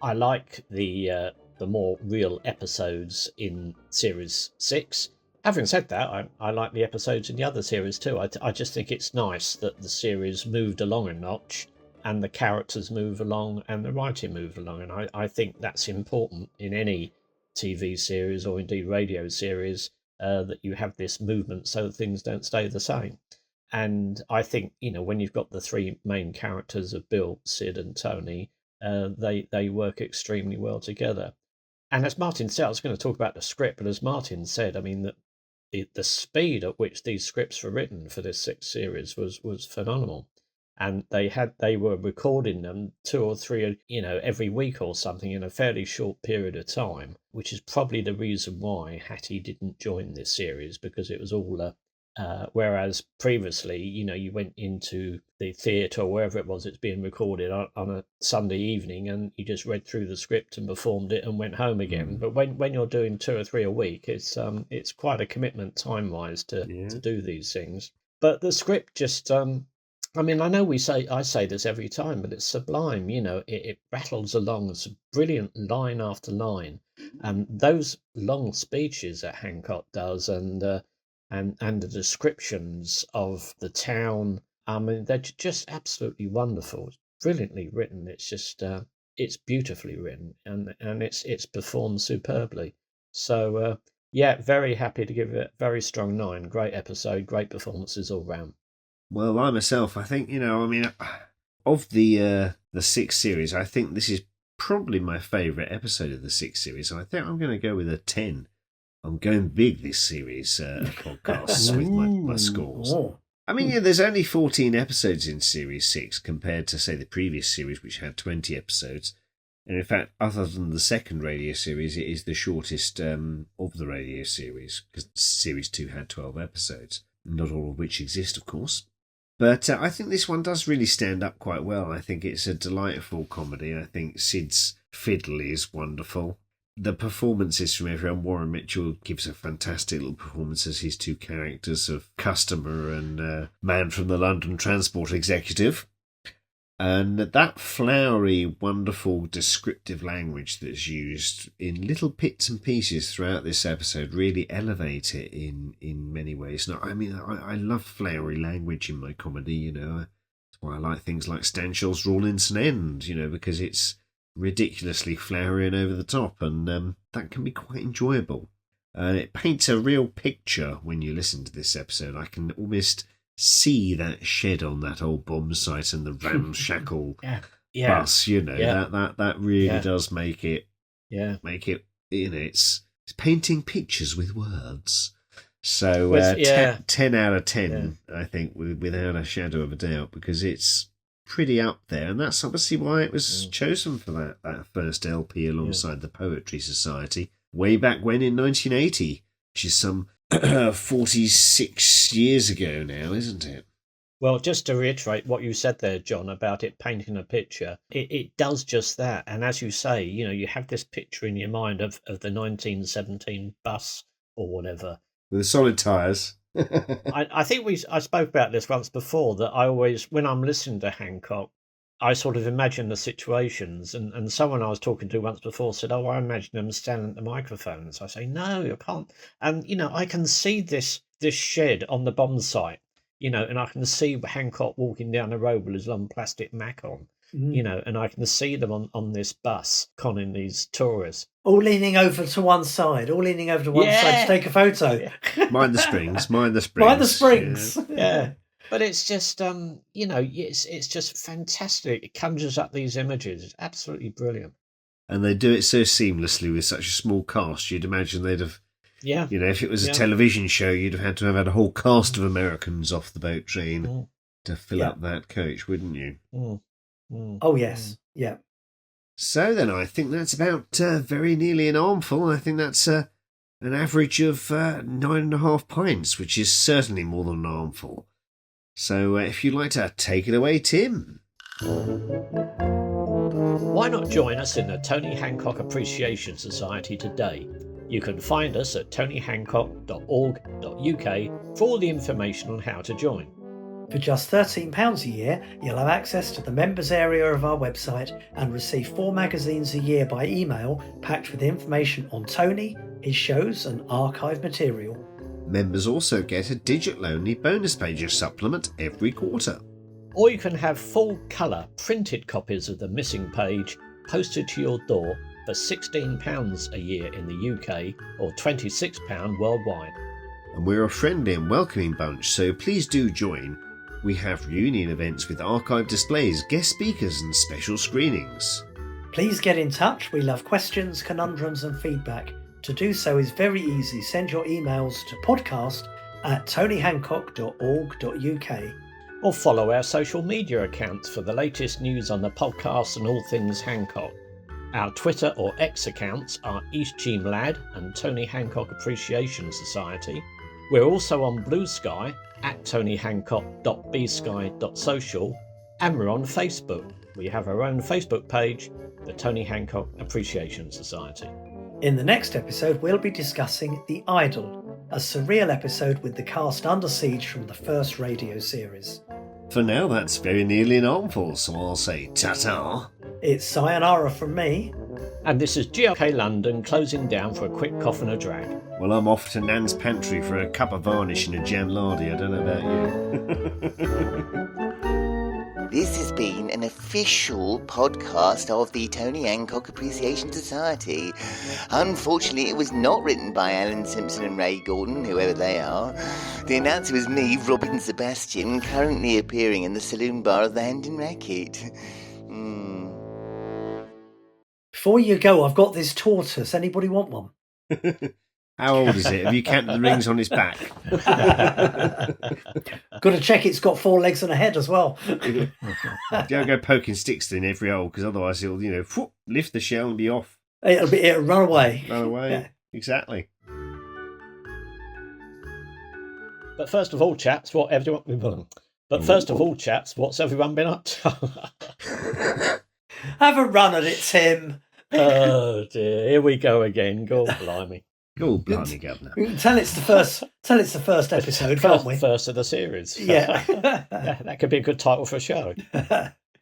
I like the more real episodes in Series 6. Having said that, I like the episodes in the other series too. I just think it's nice that the series moved along a notch and the characters move along and the writing moved along. And I think that's important in any TV series or indeed radio series, that you have this movement so that things don't stay the same. And I think, when you've got the three main characters of Bill, Sid and Tony, they work extremely well together. And as Martin said, I was going to talk about the script, but as Martin said, I mean, that the speed at which these scripts were written for this 6th series was phenomenal. And they were recording them 2 or 3, every week or something in a fairly short period of time, which is probably the reason why Hattie didn't join this series, because it was all whereas previously, you went into the theatre or wherever it was it's being recorded on a Sunday evening and you just read through the script and performed it and went home again. But when you're doing 2 or 3 a week, it's quite a commitment time-wise to do these things. But the script just I mean, I know I say this every time, but it's sublime. You know, it rattles along. It's a brilliant line after line, and those long speeches that Hancock does, and the descriptions of the town. I mean, they're just absolutely wonderful. It's brilliantly written. It's just it's beautifully written, and it's performed superbly. So yeah, very happy to give it a very strong 9. Great episode, great performances all round. Well, I myself, I think, I mean, of the 6 series, I think this is probably my favourite episode of the 6 series. And I think I'm going to go with a 10. I'm going big this series podcasts with my scores. I mean, there's only 14 episodes in Series 6 compared to, say, the previous series, which had 20 episodes. And in fact, other than the second radio series, it is the shortest of the radio series, because Series 2 had 12 episodes, not all of which exist, of course. But I think this one does really stand up quite well. I think it's a delightful comedy. I think Sid's fiddle is wonderful. The performances from everyone. Warren Mitchell gives a fantastic little performance as his 2 characters of customer and man from the London Transport Executive. And that flowery, wonderful, descriptive language that's used in little bits and pieces throughout this episode really elevate it in many ways. Now, I mean, I love flowery language in my comedy, That's why I like things like Stanshaw's Rawlinson End, because it's ridiculously flowery and over the top, and that can be quite enjoyable. It paints a real picture when you listen to this episode. I can almost see that shed on that old bomb site and the ramshackle bus, that really does make it it's painting pictures with words. So 10 out of 10 I think, without a shadow of a doubt, because it's pretty up there, and that's obviously why it was chosen for that first LP alongside the Poetry Society way back when in 1980, which is some 46 years ago now, isn't it? Well, just to reiterate what you said there, John, about it painting a picture, it does just that. And as you say, you have this picture in your mind of the 1917 bus or whatever. With the solid tyres. I think I spoke about this once before, that I always, when I'm listening to Hancock, I sort of imagine the situations, and someone I was talking to once before said, "Oh, I imagine them standing at the microphones." I say, "No, you can't." And I can see this shed on the bomb site, and I can see Hancock walking down the road with his long plastic Mac on, and I can see them on this bus conning these tourists, all leaning over to one side, side to take a photo. Mind the springs. Mind the springs. Yeah. But it's just, it's just fantastic. It conjures up these images. It's absolutely brilliant. And they do it so seamlessly with such a small cast. You'd imagine they'd have, if it was a television show, you'd have had to have had a whole cast of Americans off the boat train to fill up that coach, wouldn't you? Oh, yes. Yeah. So then I think that's about very nearly an armful. I think that's an average of 9.5 pints, which is certainly more than an armful. So if you'd like to take it away, Tim. Why not join us in the Tony Hancock Appreciation Society today? You can find us at tonyhancock.org.uk for all the information on how to join. For just £13 a year, you'll have access to the members area of our website and receive 4 magazines a year by email, packed with information on Tony, his shows and archive material. Members also get a digital-only bonus pages supplement every quarter. Or you can have full-colour printed copies of the missing page posted to your door for £16 a year in the UK or £26 worldwide. And we're a friendly and welcoming bunch, so please do join. We have reunion events with archive displays, guest speakers and special screenings. Please get in touch. We love questions, conundrums and feedback. To do so is very easy. Send your emails to podcast@tonyhancock.org.uk. Or follow our social media accounts for the latest news on the podcast and all things Hancock. Our Twitter or X accounts are East Cheam Lad and Tony Hancock Appreciation Society. We're also on Blue Sky at tonyhancock.bsky.social, and we're on Facebook. We have our own Facebook page, the Tony Hancock Appreciation Society. In the next episode, we'll be discussing The Idol, a surreal episode with the cast under siege from the first radio series. For now, that's very nearly an armful, so I'll say ta-ta. It's sayonara from me. And this is GRK London closing down for a quick cough and a drag. Well, I'm off to Nan's pantry for a cup of varnish and a jam lardy. I don't know about you. This has been an official podcast of the Tony Hancock Appreciation Society. Unfortunately, it was not written by Alan Simpson and Ray Gordon, whoever they are. The announcer was me, Robin Sebastian, currently appearing in the saloon bar of the Hendon Racket. Before you go, I've got this tortoise. Anybody want one? How old is it? Have you counted the rings on his back? Got to check it's got 4 legs and a head as well. Don't go poking sticks in every hole, because otherwise he'll, lift the shell and be off. It'll run away. Run away. Yeah. Exactly. But first of all, chaps, what's everyone been up to? Have a run at it, Tim. Oh dear, here we go again. God blimey. God blimey, Governor. Tell it's the first episode, can't we? First of the series. Yeah. That could be a good title for a show.